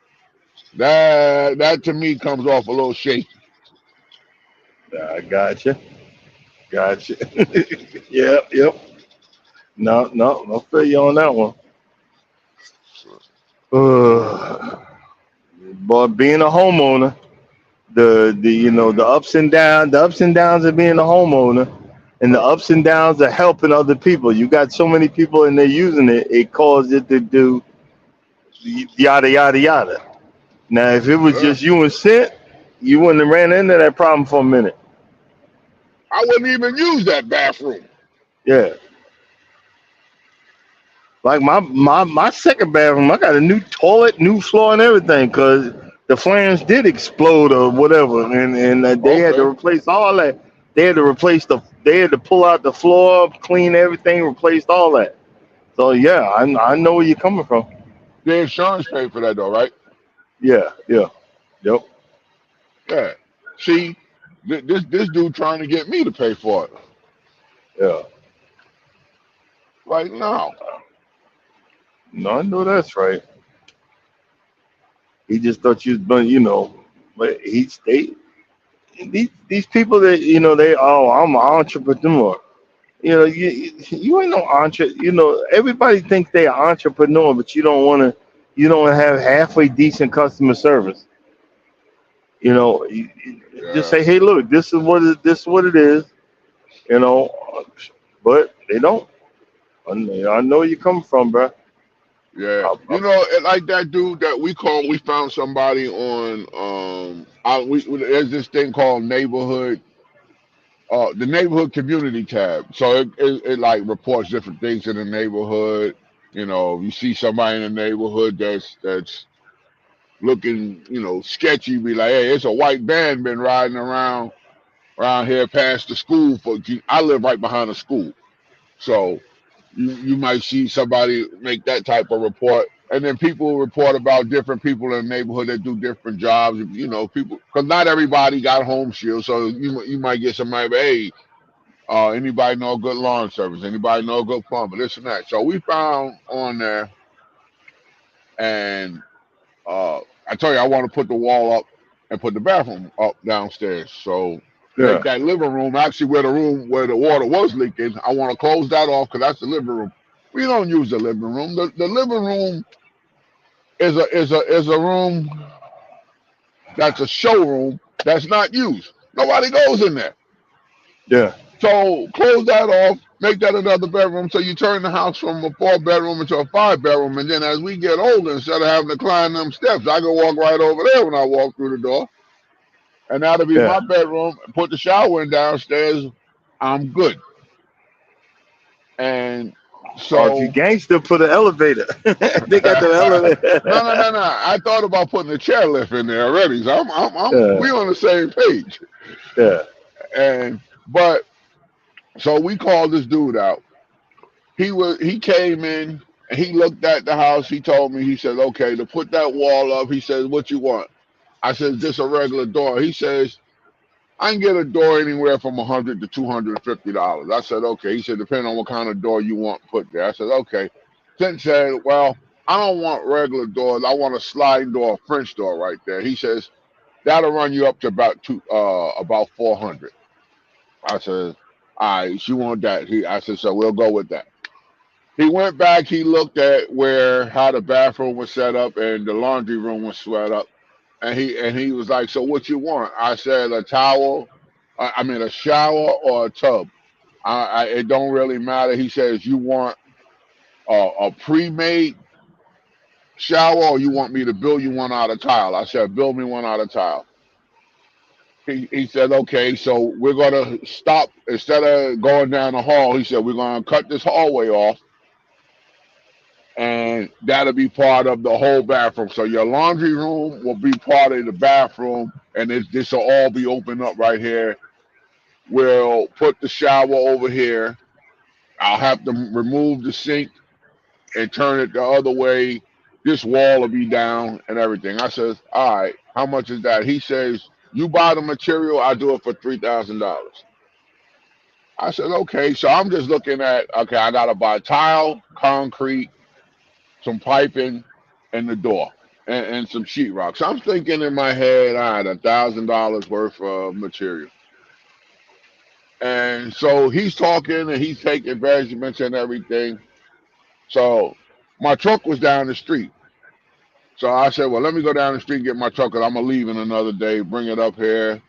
That to me comes off a little shaky.
I gotcha. Yep, yep. No, I'll feel you on that one. But being a homeowner, the the ups and downs of being a homeowner, and the ups and downs of helping other people. You got so many people and they're using it, it causes it to do yada yada yada. Now, if it was
Yeah.
just you and Sent, you wouldn't have ran into that problem for a minute.
I wouldn't even use that bathroom.
Yeah. Like my second bathroom, I got a new toilet, new floor, and everything because the flange did explode or whatever, and they had to
Okay.
replace all that. They had to pull out the floor, clean everything, replaced all that. So yeah, I know where you're coming from.
The insurance paid for that though, right?
Yeah, yeah, yep,
Yeah. See, this dude trying to get me to pay for it.
yeah.
Like, no.
No, I know that's right. He just thought you was, but these people that they I'm an entrepreneur. You ain't no entre. Everybody thinks they're an entrepreneur, but you don't have halfway decent customer service. Just
Yeah.
say, hey, look, this is what it is. You know, but they don't. I know where you come from, bro.
Yeah.
I, I,
You know, like that dude that we found somebody on there's this thing called the neighborhood community tab. So it like reports different things in the neighborhood. You know, you see somebody in the neighborhood that's looking, sketchy, be like, "Hey, it's a white van been riding around here past the school." I live right behind the school, so you might see somebody make that type of report, and then people report about different people in the neighborhood that do different jobs. People, because not everybody got home shield, so you might get somebody, hey, anybody know a good lawn service? Anybody know a good plumber? This and that. So we found on there, and I tell you, I want to put the wall up and put the bathroom up downstairs. So make
yeah,
that living room actually where the water was leaking. I want to close that off because that's the living room. We don't use the living room. The living room is a room that's a showroom that's not used. Nobody goes in there.
yeah,
So close that off, make that another bedroom. So you turn the house from a 4 bedroom into a 5 bedroom. And then as we get older, instead of having to climb them steps, I can walk right over there when I walk through the door. And that'll be
yeah.
my bedroom. Put the shower in downstairs. I'm good. And
Or if you
so
gangster, put an elevator. They got the
no.
elevator.
I thought about putting a chairlift in there already. So we
Yeah,
on the same page.
yeah,
And but so we called this dude out. He came in and he looked at the house. He told me, he said, okay, to put that wall up, he says, what you want? I said, just a regular door. He says, I can get a door anywhere from $100 to $250. I said, okay. He said, depending on what kind of door you want put there. I said, okay. Clint said, well, I don't want regular doors. I want a sliding door, a French door right there. He says, That'll run you up to about 400. I said, all right, she want that. I said, so we'll go with that. He went back. He looked at how the bathroom was set up and the laundry room was set up, and he was like, so what you want? I said, a towel, a shower or a tub. It don't really matter. He says, you want a pre-made shower or you want me to build you one out of tile? I said, build me one out of tile. He said, okay, so we're going to stop. Instead of going down the hall, he said, we're going to cut this hallway off, and that'll be part of the whole bathroom. So your laundry room will be part of the bathroom, and this will all be opened up right here. We'll put the shower over here. I'll have to remove the sink and turn it the other way. This wall will be down and everything. I says, all right, how much is that? He says, you buy the material, I do it for $3,000. I said, okay. So I'm just looking at, okay, I got to buy tile, concrete, some piping, and the door, and some sheetrock. So I'm thinking in my head, all right, $1,000 worth of material. And so he's talking and he's taking measurements and everything. So my truck was down the street. So I said, well, let me go down the street and get my truck, because I'm going to leave in another day, bring it up here,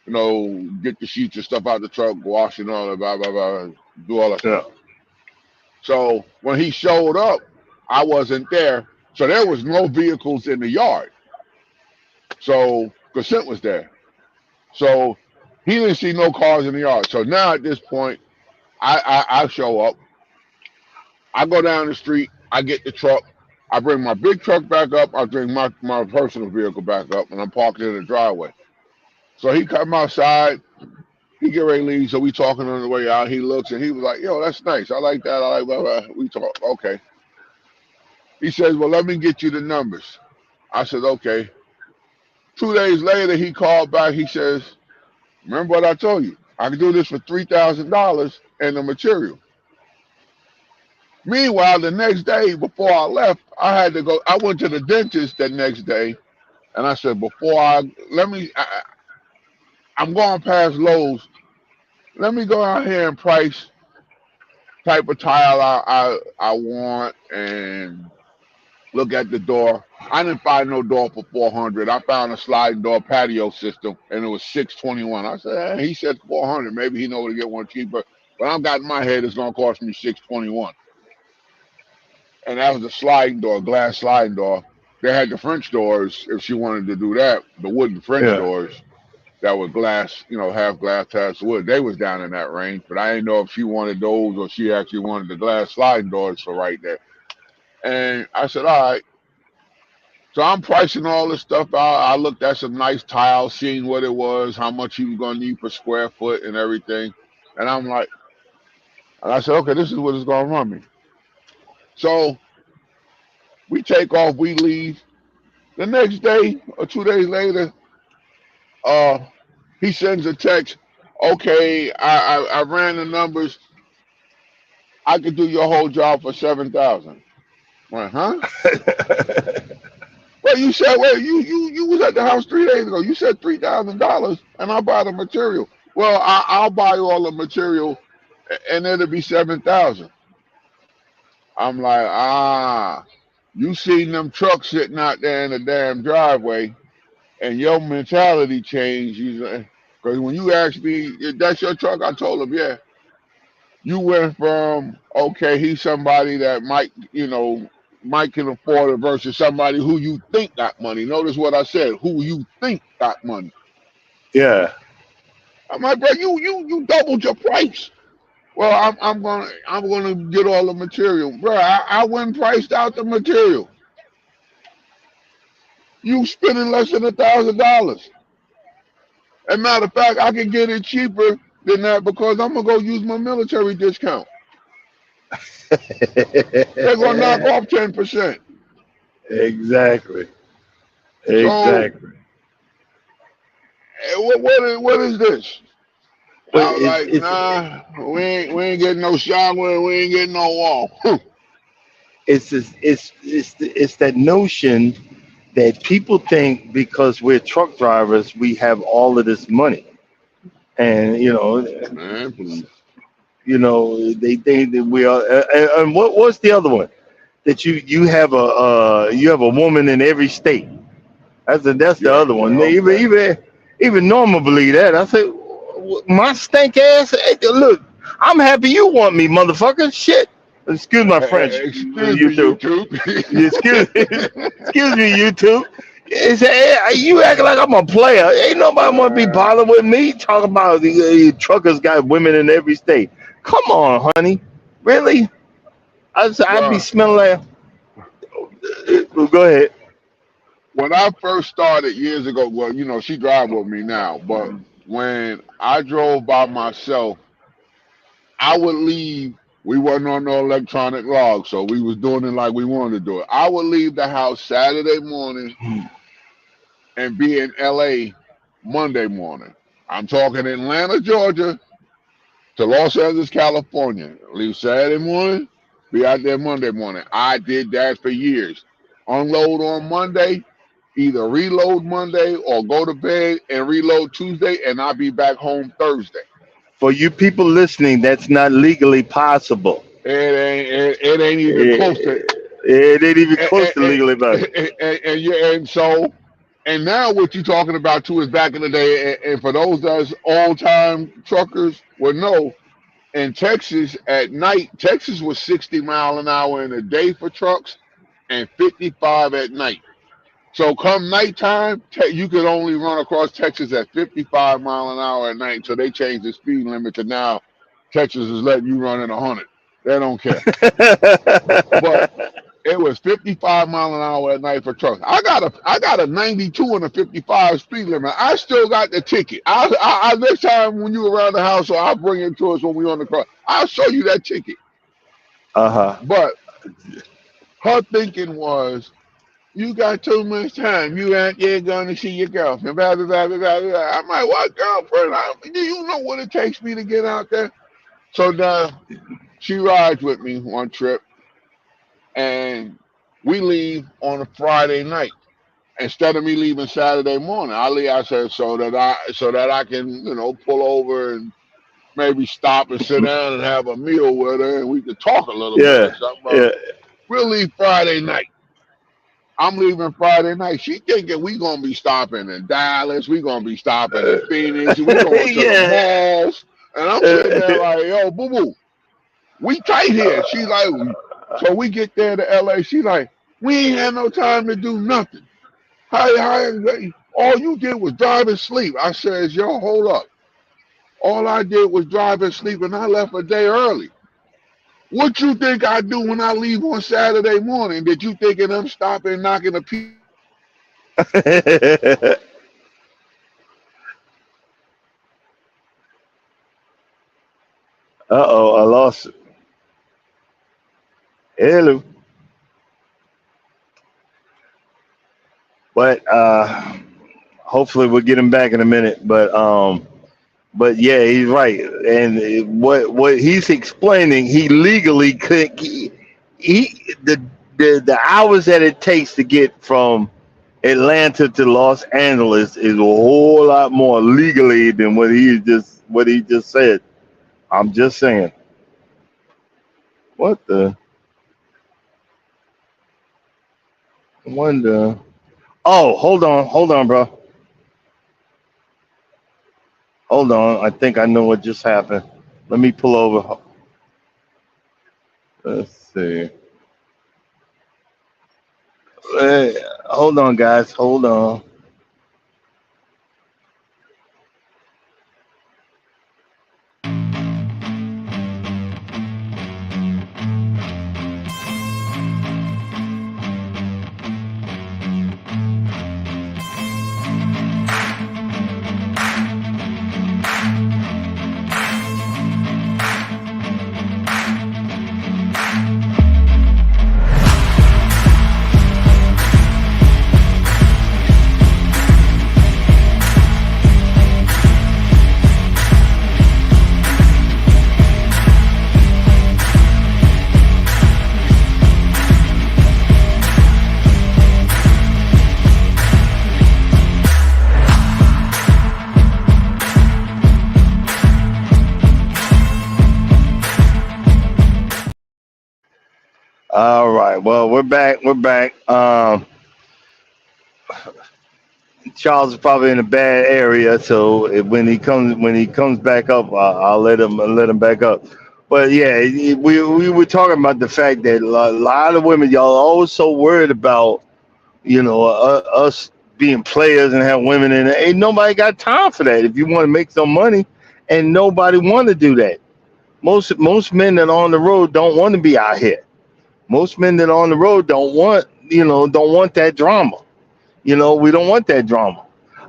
get the sheets and stuff out the truck, wash it, all that, blah, blah, blah, do all that stuff. So when he showed up, I wasn't there. So there was no vehicles in the yard. So Consent was there. So he didn't see no cars in the yard. So now at this point, I show up. I go down the street. I get the truck. I bring my big truck back up. I bring my personal vehicle back up, and I'm parked in the driveway. So he come outside. He get ready to leave. So we talking on the way out. He looks, and he was like, yo, that's nice. I like that. I like blah, blah. We talk. Okay. He says, well, let me get you the numbers. I said, okay. 2 days later, he called back. He says, remember what I told you? I can do this for $3,000 and the material. Meanwhile, the next day before I left, I had to go. I went to the dentist that next day, and I said, I'm going past Lowe's. Let me go out here and price type of tile I want and look at the door. I didn't find no door for $400. I found a sliding door patio system, and it was $621. I said, he said $400. Maybe he knows to get one cheaper. But I've got in my head it's going to cost me $621. And that was a sliding door, glass sliding door. They had the French doors if she wanted to do that, the wooden French doors that were glass, half glass, half wood. They was down in that range, but I didn't know if she wanted those or she actually wanted the glass sliding doors for right there. And I said, all right. So I'm pricing all this stuff out. I looked at some nice tiles, seeing what it was, how much he was going to need per square foot and everything. And I'm like, and I said, okay, this is what it's going to run me. So we take off, we leave. The next day or 2 days later, he sends a text, okay, I ran the numbers. I could do your whole job for $7,000. Went, huh? Well, you said, you was at the house 3 days ago. You said $3,000 and I'll buy the material. Well, I'll buy all the material and it'll be $7,000. I'm like, you seen them trucks sitting out there in the damn driveway, and your mentality changed. Because when you asked me, if that's your truck, I told him, yeah. You went from, okay, he's somebody that might can afford it versus somebody who you think got money. Notice what I said, who you think got money.
Yeah.
I'm like, bro, you doubled your price. Well, I'm gonna get all the material, bro. I went and priced out the material. You spending less than $1,000. As a matter of fact, I can get it cheaper than that because I'm gonna go use my military discount. They're gonna knock off 10%.
Exactly.
So, what is this?
Well,
nah, we ain't getting no shower, we ain't getting no wall.
It's that notion that people think because we're truck drivers, we have all of this money. And,
Man, please.
they think that we are. And what's the other one? That you have a woman in every state. That's the
Yeah,
other one.
okay.
Even Norma believe that. I say, my stank ass. Hey, look, I'm happy you want me, motherfucker. Shit. Excuse my French.
Excuse me,
YouTube. Excuse me, YouTube. It's, you acting like I'm a player. Ain't nobody want to be bothered with me talking about the truckers got women in every state. Come on, honey. Really? I'd be
Bruh,
smelling like. Go ahead.
when I first started years ago, well, she drive with me now, but when I drove by myself, I would leave. We wasn't on no electronic log, so we was doing it like we wanted to do it. I would leave the house Saturday morning and be in LA Monday morning. I'm talking Atlanta, Georgia to Los Angeles, California. Leave Saturday morning, be out there Monday morning. I did that for years. Unload on Monday, either reload Monday or go to bed and reload Tuesday, and I'll be back home Thursday.
For you people listening, that's not legally possible.
It ain't even close to.
It ain't even close to legally possible.
And now what you're talking about too is back in the day, and for those that's old time truckers would know, in Texas at night, Texas was 60 mile an hour in a day for trucks and 55 at night. So come nighttime, you could only run across Texas at 55 mile an hour at night. So they changed the speed limit to now Texas is letting you run at 100. They don't care. But it was 55 mile an hour at night for trucks. I got a 92 and a 55 speed limit. I still got the ticket. I next time when you around the house, so I'll bring it to us when we on the car. I'll show you that ticket. But her thinking was, you got too much time. You out there going to see your girlfriend. Blah, blah, blah, blah, blah. I'm like, what girlfriend? Do you know what it takes me to get out there? So now she rides with me one trip, and we leave on a Friday night. Instead of me leaving Saturday morning, I said so that I can pull over and maybe stop and sit down and have a meal with her, and we could talk a little bit or something. We'll leave Friday night. I'm leaving Friday night. She thinking we gonna be stopping in Dallas, we gonna be stopping in Phoenix, we going to the malls, and I'm sitting there like, yo, boo boo, we tight here. She's like, so we get there to LA. She's like, we ain't had no time to do nothing. All you did was drive and sleep. I says, yo, hold up. All I did was drive and sleep, and I left a day early. What you think I do when I leave on Saturday morning? That you thinking I'm stopping, knocking a piece?
I lost it. Hello. But hopefully we'll get him back in a minute. But yeah, he's right. And what he's explaining, he legally could the hours that it takes to get from Atlanta to Los Angeles is a whole lot more legally than what he just said. I'm just saying. What the? I wonder. Oh, hold on, bro. Hold on. I think I know what just happened. Let me pull over. Let's see. Hold on, guys. Hold on. right. Well, we're back. We're back. Charles is probably in a bad area, so when he comes back up, I'll let him back up. But yeah, we were talking about the fact that a lot of women, y'all, are always so worried about us being players and have women in it. Ain't nobody got time for that. If you want to make some money, and nobody want to do that. Most men that are on the road don't want to be out here. Most men that are on the road don't want that drama. We don't want that drama.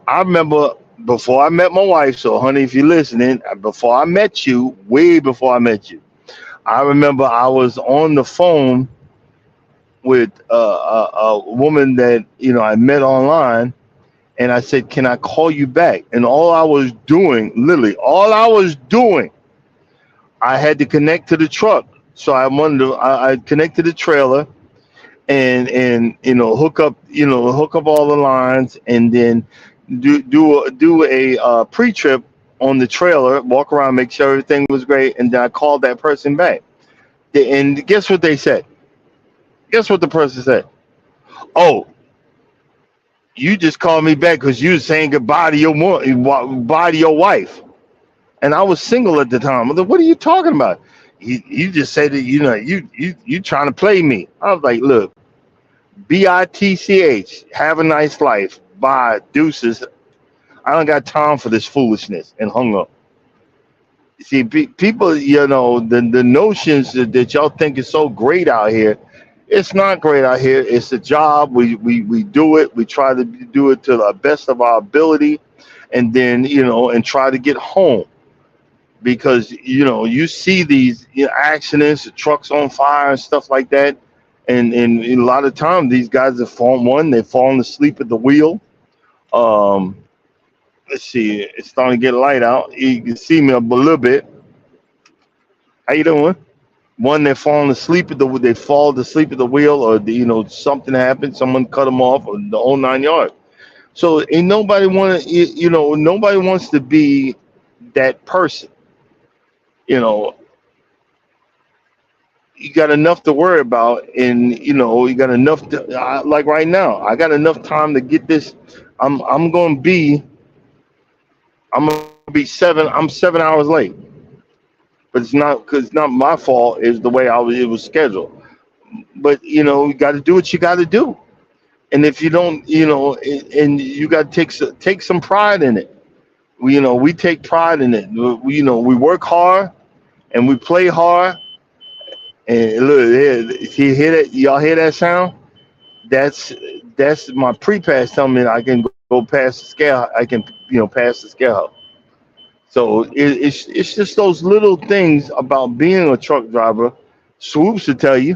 I remember before I met my wife, so honey, if you're listening, before I met you, way before I met you, I remember I was on the phone with a woman that I met online, and I said, "Can I call you back?" And all I was doing, literally, I had to connect to the truck. So I connected the trailer and hook up all the lines, and then do a pre-trip on the trailer, walk around, make sure everything was great, and then I called that person back. And guess what they said? Guess what the person said? Oh, you just called me back because you were saying goodbye to your wife. And I was single at the time. I was like, what are you talking about? You just said that you trying to play me. I was like, look, bitch, have a nice life. Bye, deuces. I don't got time for this foolishness, and hung up. See, people, the notions that y'all think is so great out here, it's not great out here. It's a job. We do it. We try to do it to the best of our ability, and then and try to get home. Because you see these accidents, the trucks on fire and stuff like that, and a lot of times these guys have fallen asleep at the wheel. Let's see, it's starting to get light out. You can see me a little bit. How you doing? One, they fall asleep at the wheel, or something happened, someone cut them off, or the whole 9 yards. So ain't nobody nobody wants to be that person. You got enough to worry about, and you got enough to, like right now, I got enough time to get this. I'm gonna be 7 hours late, but it's not because it's not my fault. It's the way it was scheduled. But you got to do what you got to do, and if you don't, and you got to take some pride in it. We take pride in it. We work hard and we play hard. And look, you hear that? Y'all hear that sound? That's my pre-pass telling me I can go past the scale. I can pass the scale. So it's just those little things about being a truck driver. Swoops to tell you.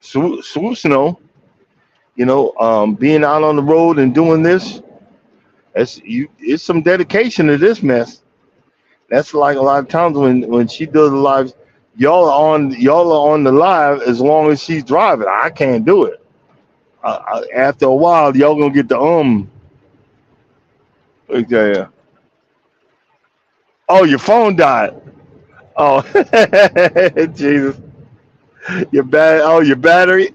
Swoops know. Being out on the road and doing this. It's some dedication to this mess. That's like a lot of times when she does the lives, y'all are on the live as long as she's driving. I can't do it. After a while, y'all gonna get the Okay. Oh, your phone died. Oh, Jesus. Your battery.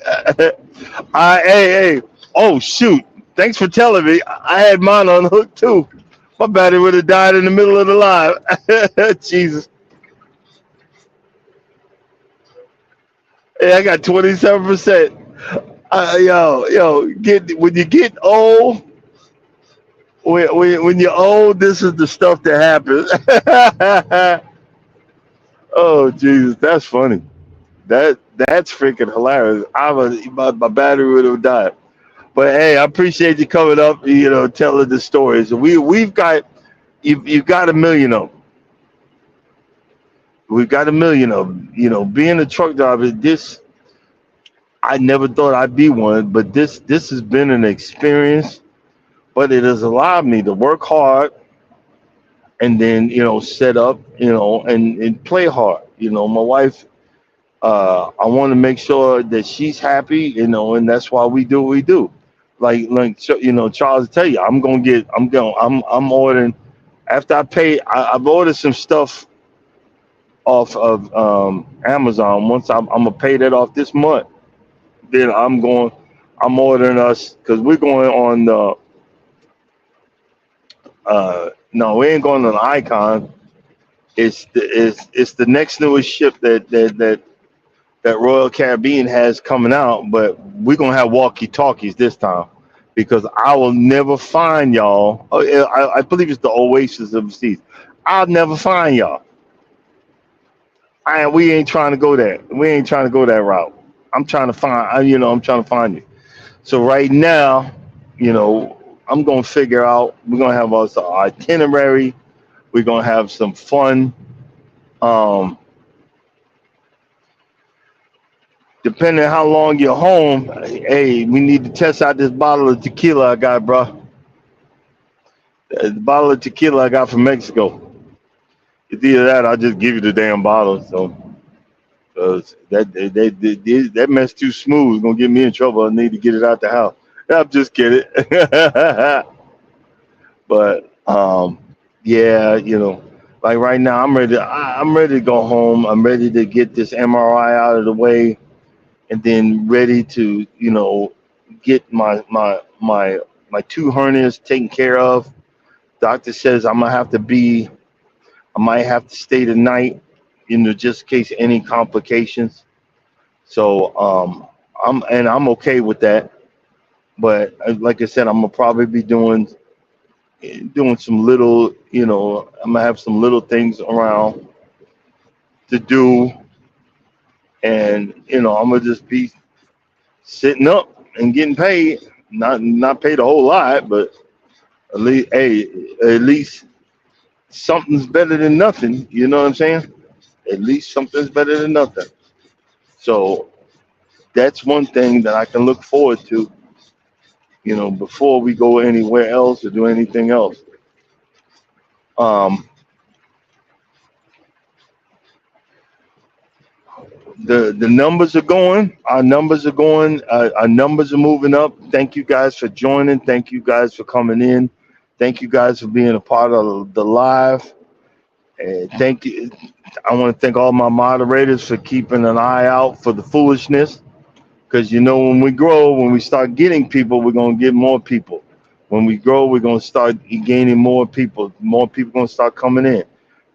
Hey. Oh, shoot. Thanks for telling me. I had mine on hook too. My battery would have died in the middle of the live. Jesus. Hey, I got 27%. When you get old, when you're old, this is the stuff that happens. Oh, Jesus, that's funny. That's freaking hilarious. My battery would have died. But hey, I appreciate you coming up, telling the stories. You've got 1 million of them. We've got 1 million of them. Being a truck driver, I never thought I'd be one, but this has been an experience. But it has allowed me to work hard, and then set up, and play hard. My wife. I want to make sure that she's happy, and that's why we do what we do. Like Charles tell you, I'm ordering after I pay. I've ordered some stuff off of Amazon. Once I'm gonna pay that off this month, then I'm ordering us because we're going on the. No, we ain't going on the Icon. It's the next newest ship that Royal Caribbean has coming out, but we're gonna have walkie talkies this time because I will never find y'all. Oh, yeah, I believe it's the Oasis of the Seas. I'll never find y'all. We ain't trying to go that. We ain't trying to go that route. I'm trying to find. I'm trying to find you. So right now, I'm gonna figure out. We're gonna have us our itinerary. We're gonna have some fun. Um, Depending on how long you're home, hey, we need to test out this bottle of tequila I got, bro. The bottle of tequila I got from Mexico. It's either that, or I'll just give you the damn bottle. So, that mess too smooth. It's gonna get me in trouble. I need to get it out the house. I'm just kidding. But yeah, like right now, I'm ready. I'm ready to go home. I'm ready to get this MRI out of the way, and then ready to get my two hernias taken care of. Doctor says I might have to stay the night, just in case any complications. So I'm okay with that. But like I said, I'm gonna probably be doing some little, I'm gonna have some little things around to do, and I'm gonna just be sitting up and getting paid. Not paid a whole lot, but at least something's better than nothing. You know what I'm saying? At least something's better than nothing. So that's one thing that I can look forward to, before we go anywhere else or do anything else. Um, the numbers are going. Our numbers are going. Our numbers are moving up. Thank you guys for joining. Thank you guys for coming in. Thank you guys for being a part of the live. And thank you. I want to thank all my moderators for keeping an eye out for the foolishness. Because when we grow, when we start getting people, we're gonna get more people. When we grow, we're gonna start gaining more people. More people gonna start coming in.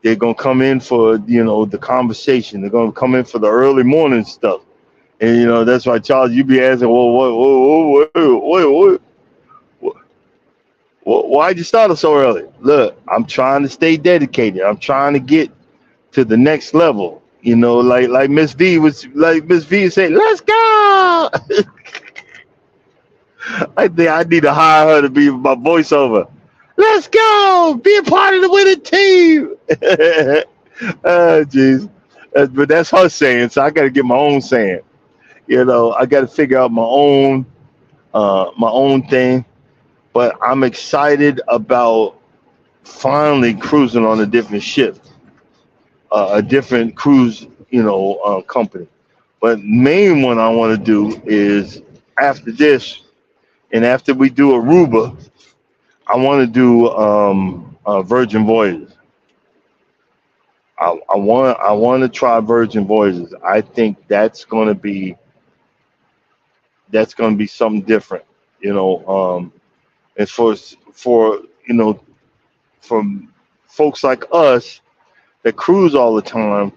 They're gonna come in for the conversation. They're gonna come in for the early morning stuff. And that's why Charles, you be asking, well, why'd you start us so early? Look, I'm trying to stay dedicated. I'm trying to get to the next level. Like Miss V said, let's go. I think I need to hire her to be my voiceover. Let's go, be a part of the winning team. Oh, jeez. But that's her saying, so I got to get my own saying. I got to figure out my own thing. But I'm excited about finally cruising on a different ship, a different cruise, company. But main one I want to do is after this, and after we do Aruba, I want to do Virgin Voyages. I want to try Virgin Voyages. I think that's going to be something different. And for from folks like us that cruise all the time,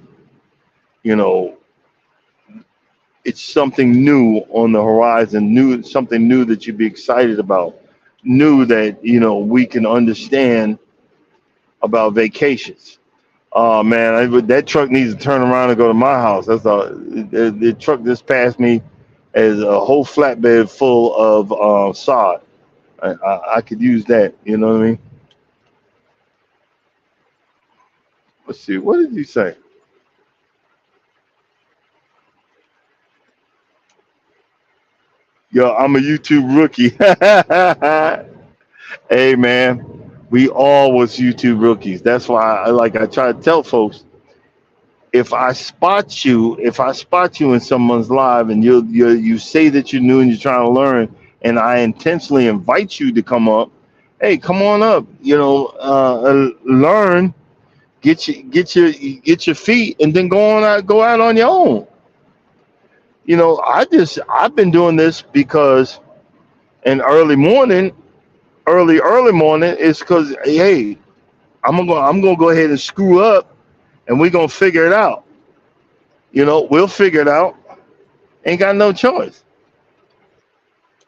it's something new on the horizon, something new that you'd be excited about, new that we can understand about vacations. Oh man, that truck needs to turn around and go to my house. That's the truck just passed me as a whole flatbed full of sod. I could use that. You know what I mean? Let's see. What did you say? Yo, I'm a YouTube rookie. Hey man, we all was YouTube rookies. That's why I try to tell folks, if I spot you in someone's live and you say that you're new and you're trying to learn, and I intentionally invite you to come up, hey, come on up, learn, get your feet, and then go out on your own. I've been doing this because in early morning, is because hey, I'm gonna go ahead and screw up, and we're gonna figure it out. We'll figure it out. Ain't got no choice.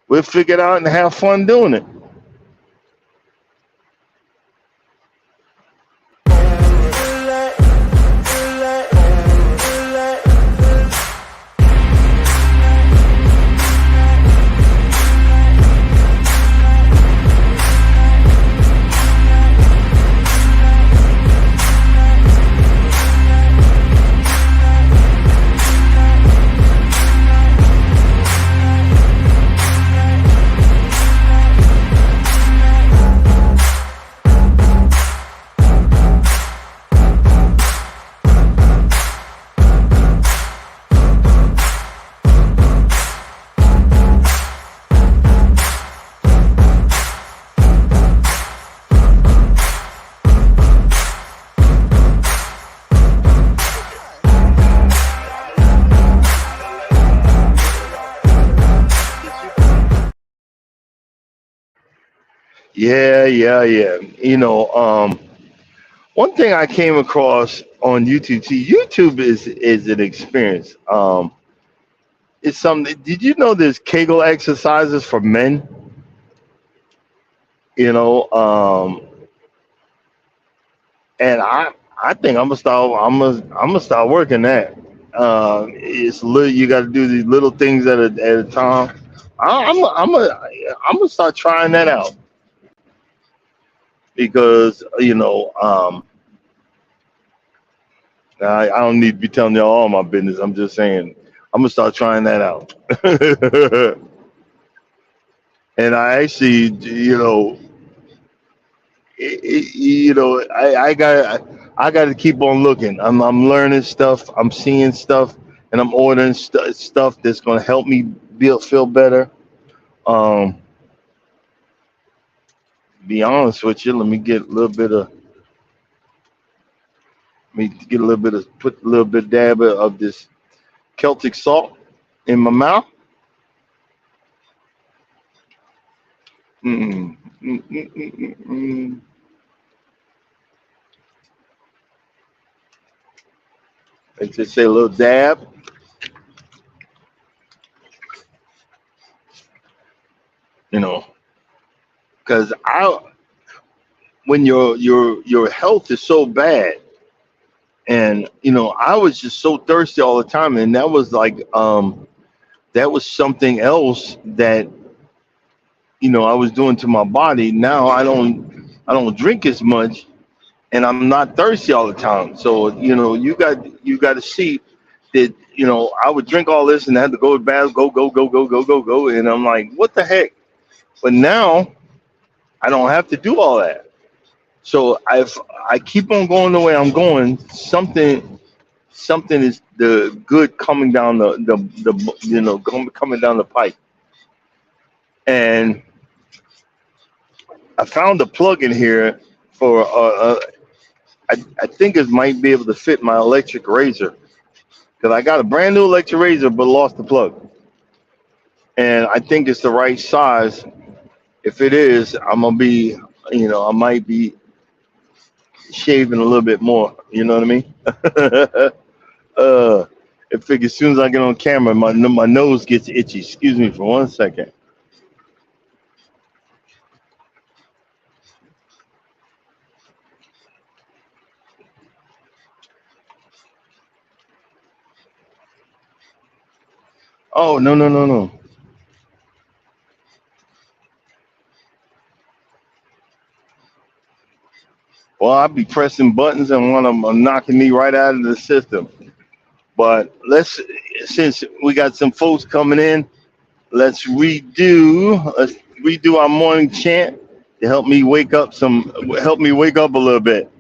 We'll figure it out and have fun doing it. Yeah, yeah, yeah. One thing I came across on YouTube. See, YouTube is an experience. It's something. Did you know there's Kegel exercises for men? You know, and I think I'm gonna start working that. It's little. You got to do these little things at a time. I'm gonna start trying that out because I don't need to be telling y'all all my business. I'm just saying I'm gonna start trying that out. And I actually, I got to keep on looking. I'm learning stuff. I'm seeing stuff, and I'm ordering stuff that's gonna help me feel better. Um, be honest with you, put a little bit dab of this Celtic salt in my mouth. Mm, mm, mm, mm, mm, mm. I just say a little dab, you know, because when your health is so bad, and I was just so thirsty all the time, and that was like that was something else that I was doing to my body. Now I don't drink as much, and I'm not thirsty all the time. So you got to see that I would drink all this and I had to go to the bath, go, and I'm like, what the heck? But now I don't have to do all that. So I keep on going the way I'm going. Something is the good coming down coming down the pipe. And I found a plug in here for I think it might be able to fit my electric razor because I got a brand new electric razor but lost the plug. And I think it's the right size. If it is, I'm gonna be, I might be shaving a little bit more. You know what I mean? I figure as soon as I get on camera, my nose gets itchy. Excuse me for 1 second. Oh, no, no, no, no. Well, I'll be pressing buttons and one of them are knocking me right out of the system. But since we got some folks coming in, let's redo our morning chant to help me wake up a little bit.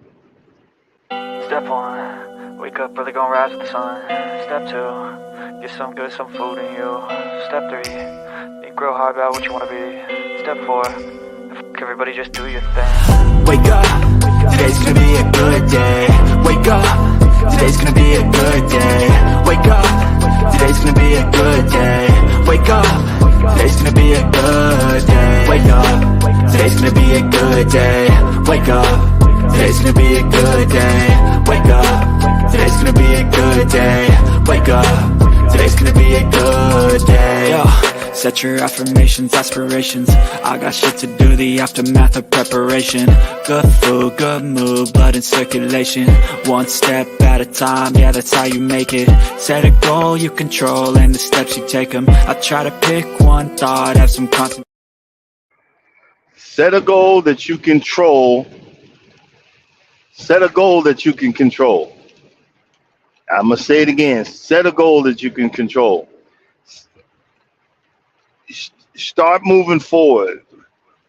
Step one, wake up early, gonna rise with the sun. Step two, get some food in you. Step three, think real hard about what you wanna be. Step four, everybody just do your thing.
Wake up, today's gonna be a good day. Wake up, today's gonna be a good day. Wake up, today's gonna be a good day. Wake up, today's gonna be a good day. Wake up, today's gonna be a good day. Wake up, today's gonna be a good day. Wake up, today's gonna be a good day. Wake up, today's gonna be a good day. Yo, set your affirmations, aspirations. I got shit to do, the aftermath of preparation. Good food, good mood, blood in circulation. One step at a time, yeah, that's how you make it. Set a goal you control and the steps you take them. I try to pick one thought, have some concentration.
Set a goal that you control. Set a goal that you can control. I'm going to say it again. Set a goal that you can control. Start moving forward.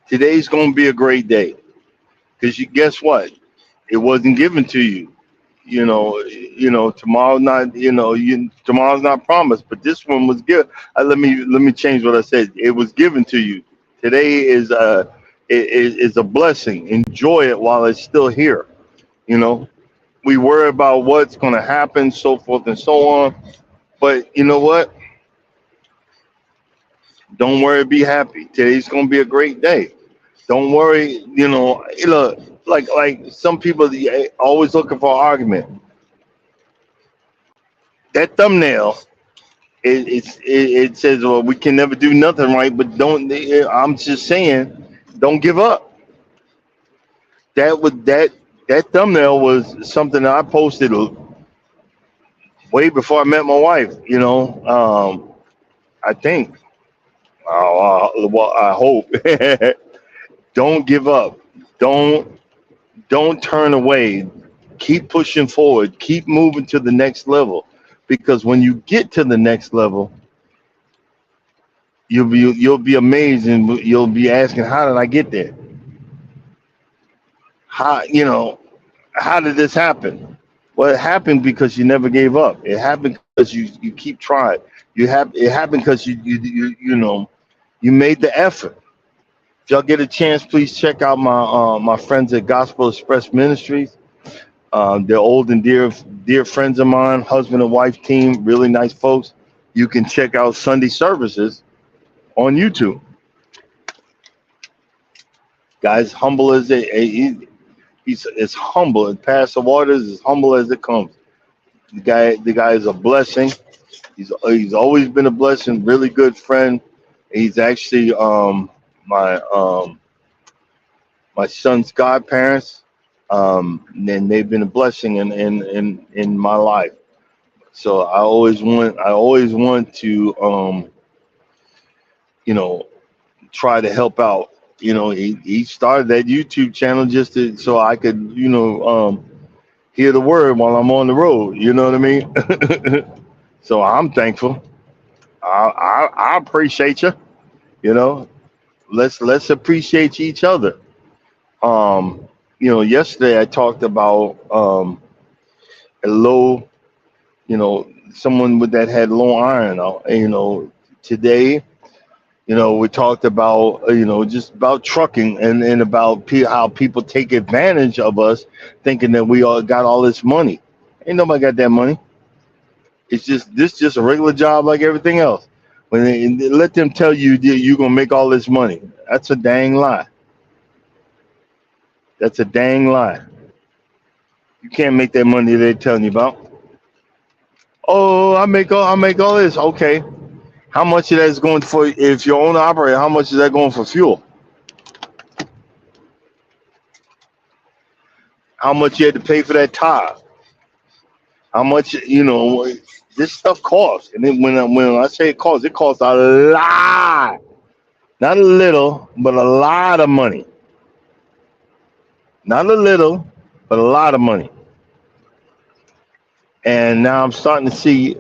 Today's going to be a great day. Because you guess what? It wasn't given to you. Tomorrow's not, tomorrow's not promised, but this one was good. Let me change what I said. It was given to you. Today is a blessing. Enjoy it while it's still here. We worry about what's going to happen, so forth and so on. But you know what? Don't worry, be happy. Today's going to be a great day. Don't worry, look, like some people always looking for an argument. That thumbnail, it says, well, we can never do nothing right, but I'm just saying, don't give up. That thumbnail was something that I posted way before I met my wife, I think. Well, I hope. Don't give up. Don't turn away. Keep pushing forward. Keep moving to the next level. Because when you get to the next level, you'll be amazed and you'll be asking, how did I get there? How did this happen? Well, it happened because you never gave up. It happened because you keep trying. It happened because you made the effort. If y'all get a chance, please check out my friends at Gospel Express Ministries. They're old and dear friends of mine, husband and wife team, really nice folks. You can check out Sunday services on YouTube. Guy's humble as he's as humble. Pastor Waters is humble as it comes. The guy is a blessing. He's always been a blessing. Really good friend. He's actually my son's godparents. And they've been a blessing in my life. So I always want to try to help out. He started that YouTube channel just so I could hear the word while I'm on the road. You know what I mean? So I'm thankful. I appreciate you. Let's appreciate each other. Yesterday I talked about someone that had low iron. Today, we talked about just about trucking and about how people take advantage of us, thinking that we all got all this money. Ain't nobody got that money. It's just a regular job like everything else. When they let them tell you you're gonna make all this money, that's a dang lie. That's a dang lie. You can't make that money they're telling you about. Oh, I make all this. Okay. How much of that is going for, if you're owner operator, how much is that going for fuel? How much you had to pay for that tire? How much, this stuff costs. And then when I say it costs a lot. Not a little, but a lot of money. Not a little, but a lot of money. And now I'm starting to see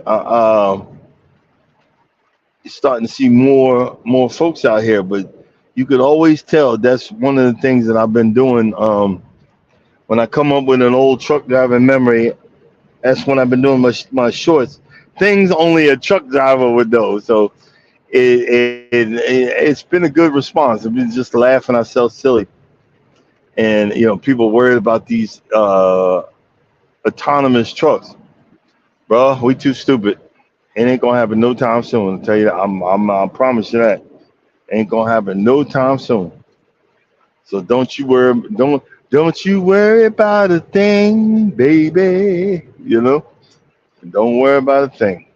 more folks out here, but you could always tell. That's one of the things that I've been doing. When I come up with an old truck driving memory, that's when I've been doing my shorts. Things only a truck driver would know. So it's been a good response. We've been just laughing ourselves silly, and people worried about these autonomous trucks, bro. We too stupid. It ain't gonna happen no time soon. I tell you that. I promise you that. Ain't gonna happen no time soon. So don't you worry. Don't you worry about a thing, baby. Don't worry about a thing.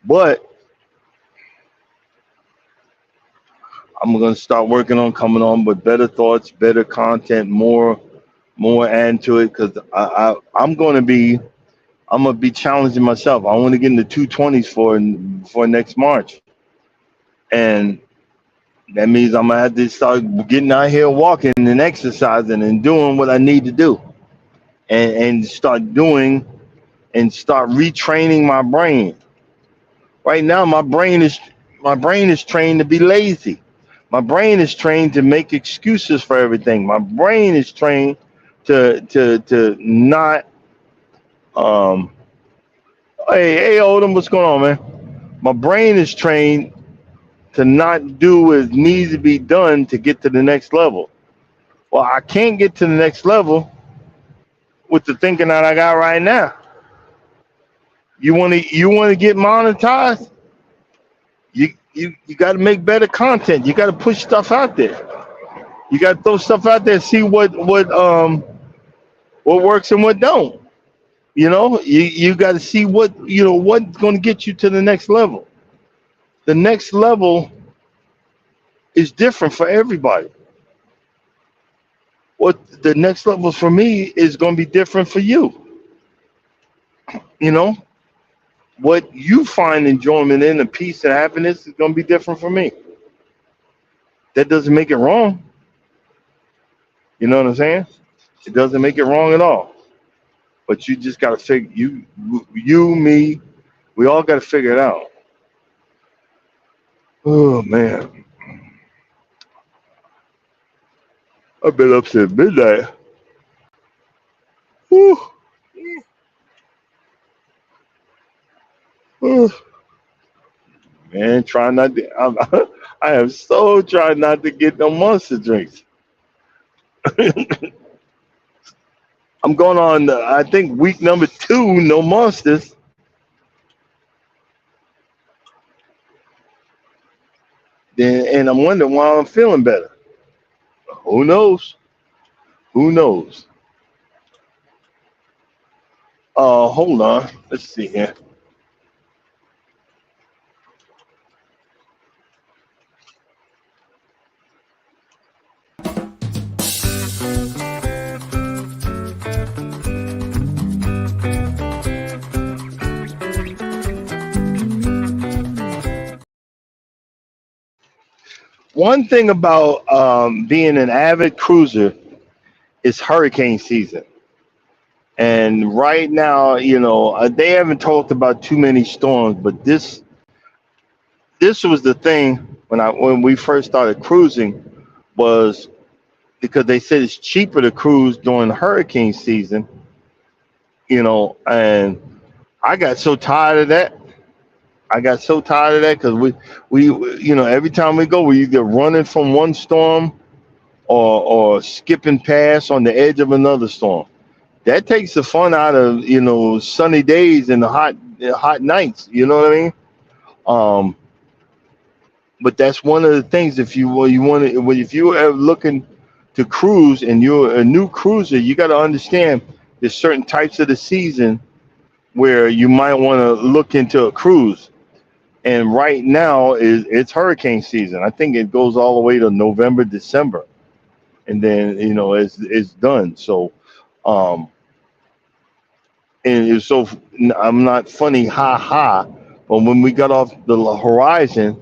But I'm gonna start working on coming on with better thoughts, better content, more add to it because I'm gonna be challenging myself. I want to get in the 220s for next March, and that means I'm gonna have to start getting out here walking and exercising and doing what I need to do, and start doing and start retraining my brain. Right now, my brain is trained to be lazy. My brain is trained to make excuses for everything. My brain is trained to not. Um, hey, Odom, what's going on, man? My brain is trained to not do what needs to be done to get to the next level. Well, I can't get to the next level with the thinking that I got right now. You want to get monetized? You got to make better content. You got to push stuff out there. You got to throw stuff out there, see what works and what don't. You got to see what's going to get you to the next level. The next level is different for everybody. What the next level for me is going to be different for you. You know, what you find enjoyment in and peace and happiness is going to be different for me. That doesn't make it wrong. You know what I'm saying? It doesn't make it wrong at all. But you just got to figure me, we all got to figure it out. Oh man, I've been up since midnight. Whew. Oh, man, try not to. I am so trying not to get no monster drinks. I'm going on, I think, week number 2, no monsters. And I'm wondering why I'm feeling better. Who knows? Who knows? Hold on. Let's see here. One thing about being an avid cruiser is hurricane season. And right now, they haven't talked about too many storms, but this was the thing when we first started cruising, was because they said it's cheaper to cruise during hurricane season, and I got so tired of that. Because we every time we go, we either running from one storm or skipping past on the edge of another storm. That takes the fun out of sunny days and the hot nights. You know what I mean? But that's one of the things. If you want to, if you are looking to cruise and you're a new cruiser, you got to understand there's certain types of the season where you might want to look into a cruise. And right now it's hurricane season. I think it goes all the way to November, December, and then it's done. So, and it's so I'm not funny, ha ha. But when we got off the horizon,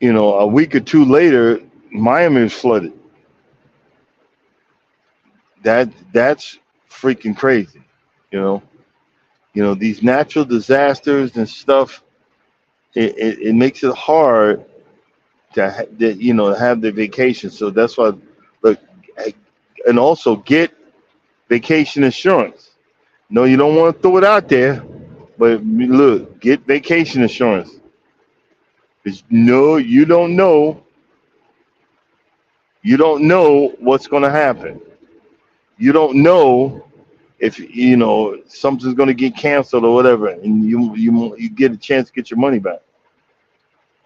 a week or two later, Miami was flooded. That's freaking crazy. These natural disasters and stuff. It makes it hard to have the vacation. So that's why, look, and also get vacation insurance. No, you don't want to throw it out there, But look, get vacation insurance. 'Cause no, you don't know what's going to happen. You don't know if something's going to get canceled or whatever, and you get a chance to get your money back.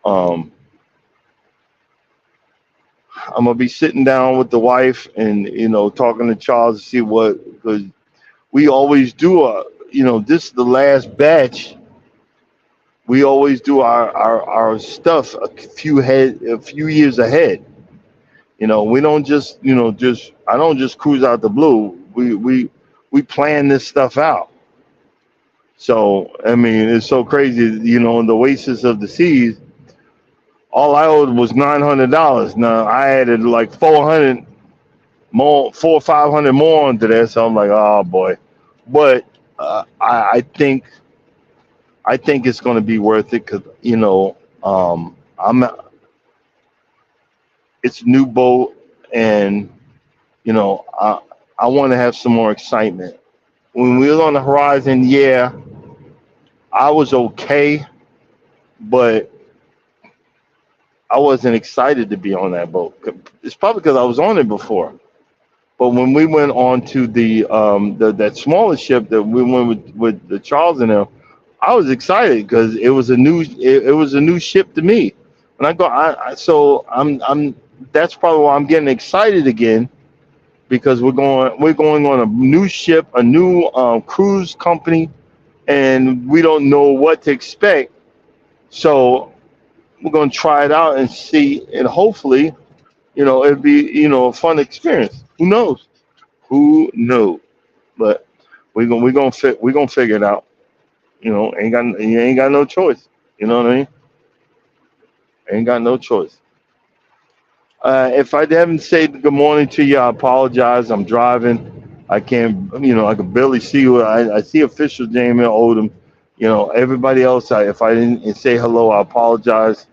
Um, I'm gonna be sitting down with the wife and talking to Charles to see what, because we always do this is the last batch. We always do our stuff a few years ahead. We don't just I don't just cruise out the blue. We plan this stuff out. So I mean, it's so crazy. In the Oasis of the Seas, all I owed was $900. Now I added like 400 more, 400 or 500 more onto that. So I'm like, oh boy. But I think it's going to be worth it because I'm it's a new boat, and I want to have some more excitement. When we was on the horizon, yeah, I was okay, but I wasn't excited to be on that boat. It's probably because I was on it before. But when we went on to that smaller ship that we went with the Charles and them, I was excited because it was a new ship to me. And I go, so I'm that's probably why I'm getting excited again, because we're going on a new ship, a new cruise company, and we don't know what to expect. So we're going to try it out and see, and hopefully, it'd be a fun experience. Who knows? Who knows? But we're gonna figure it out. You ain't got no choice. You know what I mean? Ain't got no choice. If I haven't said good morning to you, I apologize. I'm driving. I can't, I can barely see you. I see official Jamie Odom. Everybody else, if I didn't say hello, I apologize.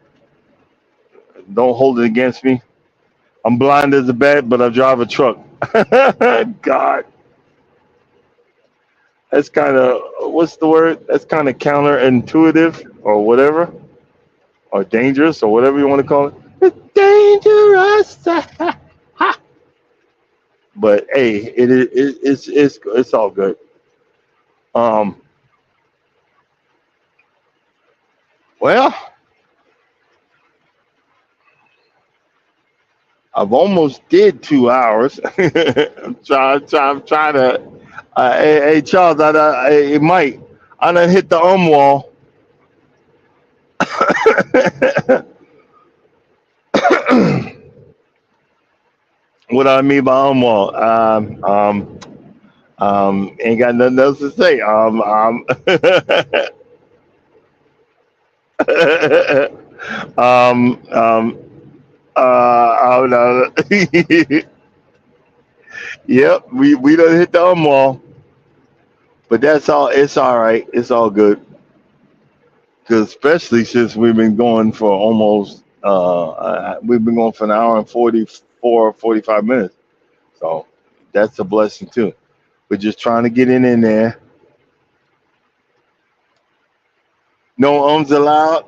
Don't hold it against me. I'm blind as a bat, but I drive a truck. God, that's kind of, what's the word? That's kind of counterintuitive or whatever, or dangerous or whatever you want to call it. It's dangerous. But hey, it's all good. Um, well, I've almost did 2 hours. I'm trying to. Hey, Charles, hey, Mike, I done hit the wall. What I mean by wall? Ain't got nothing else to say. um, um, I don't know. Yep, we done hit the wall, but that's all. It's all right. It's all good. Because especially since we've been going for almost, we've been going for an hour and 45 minutes. So that's a blessing too. We're just trying to get in there. No ums allowed.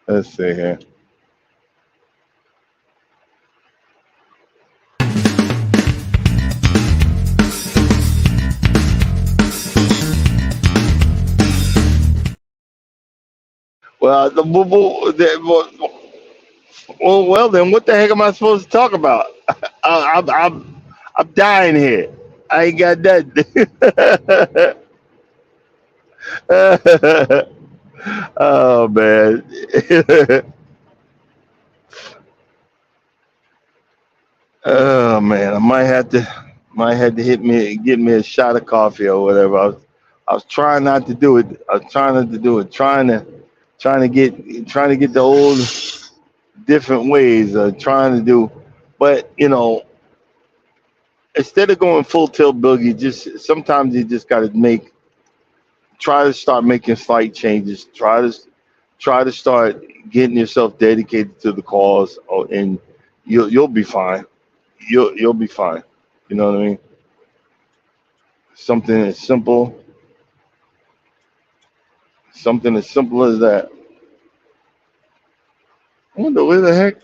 Let's see here. Well, well, then what the heck am I supposed to talk about? I'm dying here. I ain't got that. Oh man. Oh man, I might have to get me a shot of coffee or whatever. I was trying not to do it. I was trying not to do it. Trying to get the old different ways of trying to do, but instead of going full tilt boogie, just sometimes you just got to try to start making slight changes. Try to try to start getting yourself dedicated to the cause, and you'll be fine. You'll be fine. You know what I mean? Something as simple, something as simple as that. I wonder where the heck.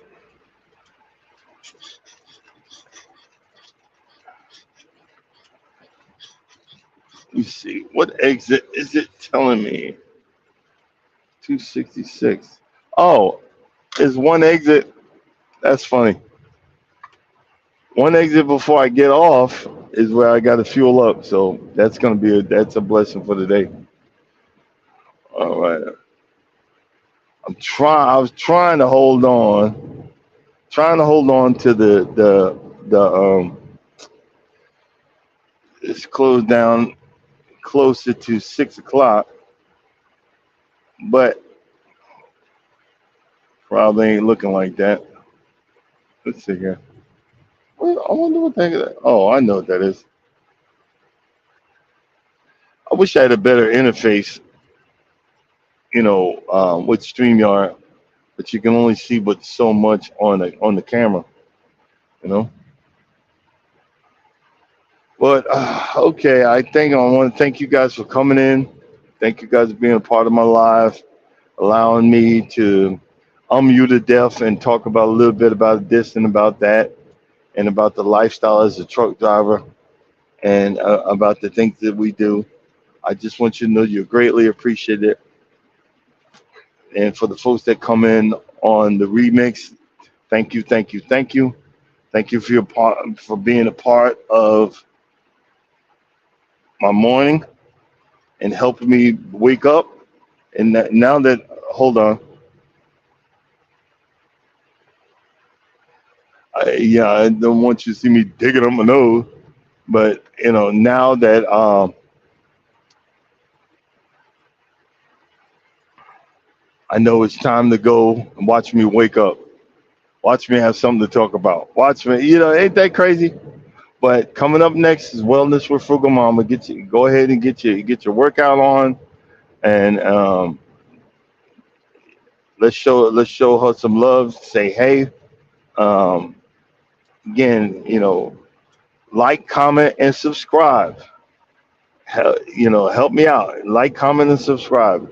Let me see. What exit is it telling me? 266. Oh, there's one exit. That's funny. One exit before I get off is where I got to fuel up. So that's a blessing for the day. All right. I was trying to hold on to the it's closed down closer to 6 o'clock, but probably ain't looking like that. Let's see here. Well, I wonder what the heck is that. Oh, I know what that is. I wish I had a better interface, with StreamYard, but you can only see but so much on the camera, you know. But okay, I think I want to thank you guys for coming in. Thank you guys for being a part of my live, allowing me to you to death and talk about a little bit about this and about that, and about the lifestyle as a truck driver, and about the things that we do. I just want you to know you're greatly appreciated. And for the folks that come in on the remix, thank you, thank you, thank you. Thank you for being a part of my morning and helping me wake up. And now that, hold on. Yeah, I don't want you to see me digging up my nose. But, now that I know it's time to go and watch me wake up. Watch me have something to talk about. Watch me, ain't that crazy? But coming up next is Wellness with Frugal Mama. Go ahead and get your workout on, and let's show her some love. Say hey. Um, Again, like, comment, and subscribe. Help me out. Like, comment, and subscribe.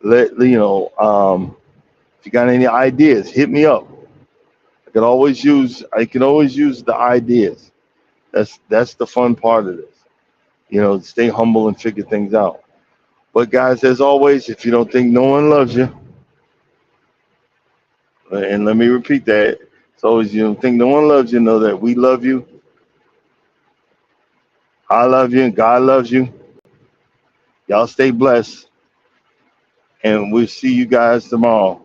If you got any ideas, hit me up. I can always use the ideas. That's the fun part of this. Stay humble and figure things out. But guys, as always, if you don't think no one loves you, and let me repeat that, it's always you don't think no one loves you, know that we love you, I love you, and God loves you. Y'all stay blessed, and we'll see you guys tomorrow.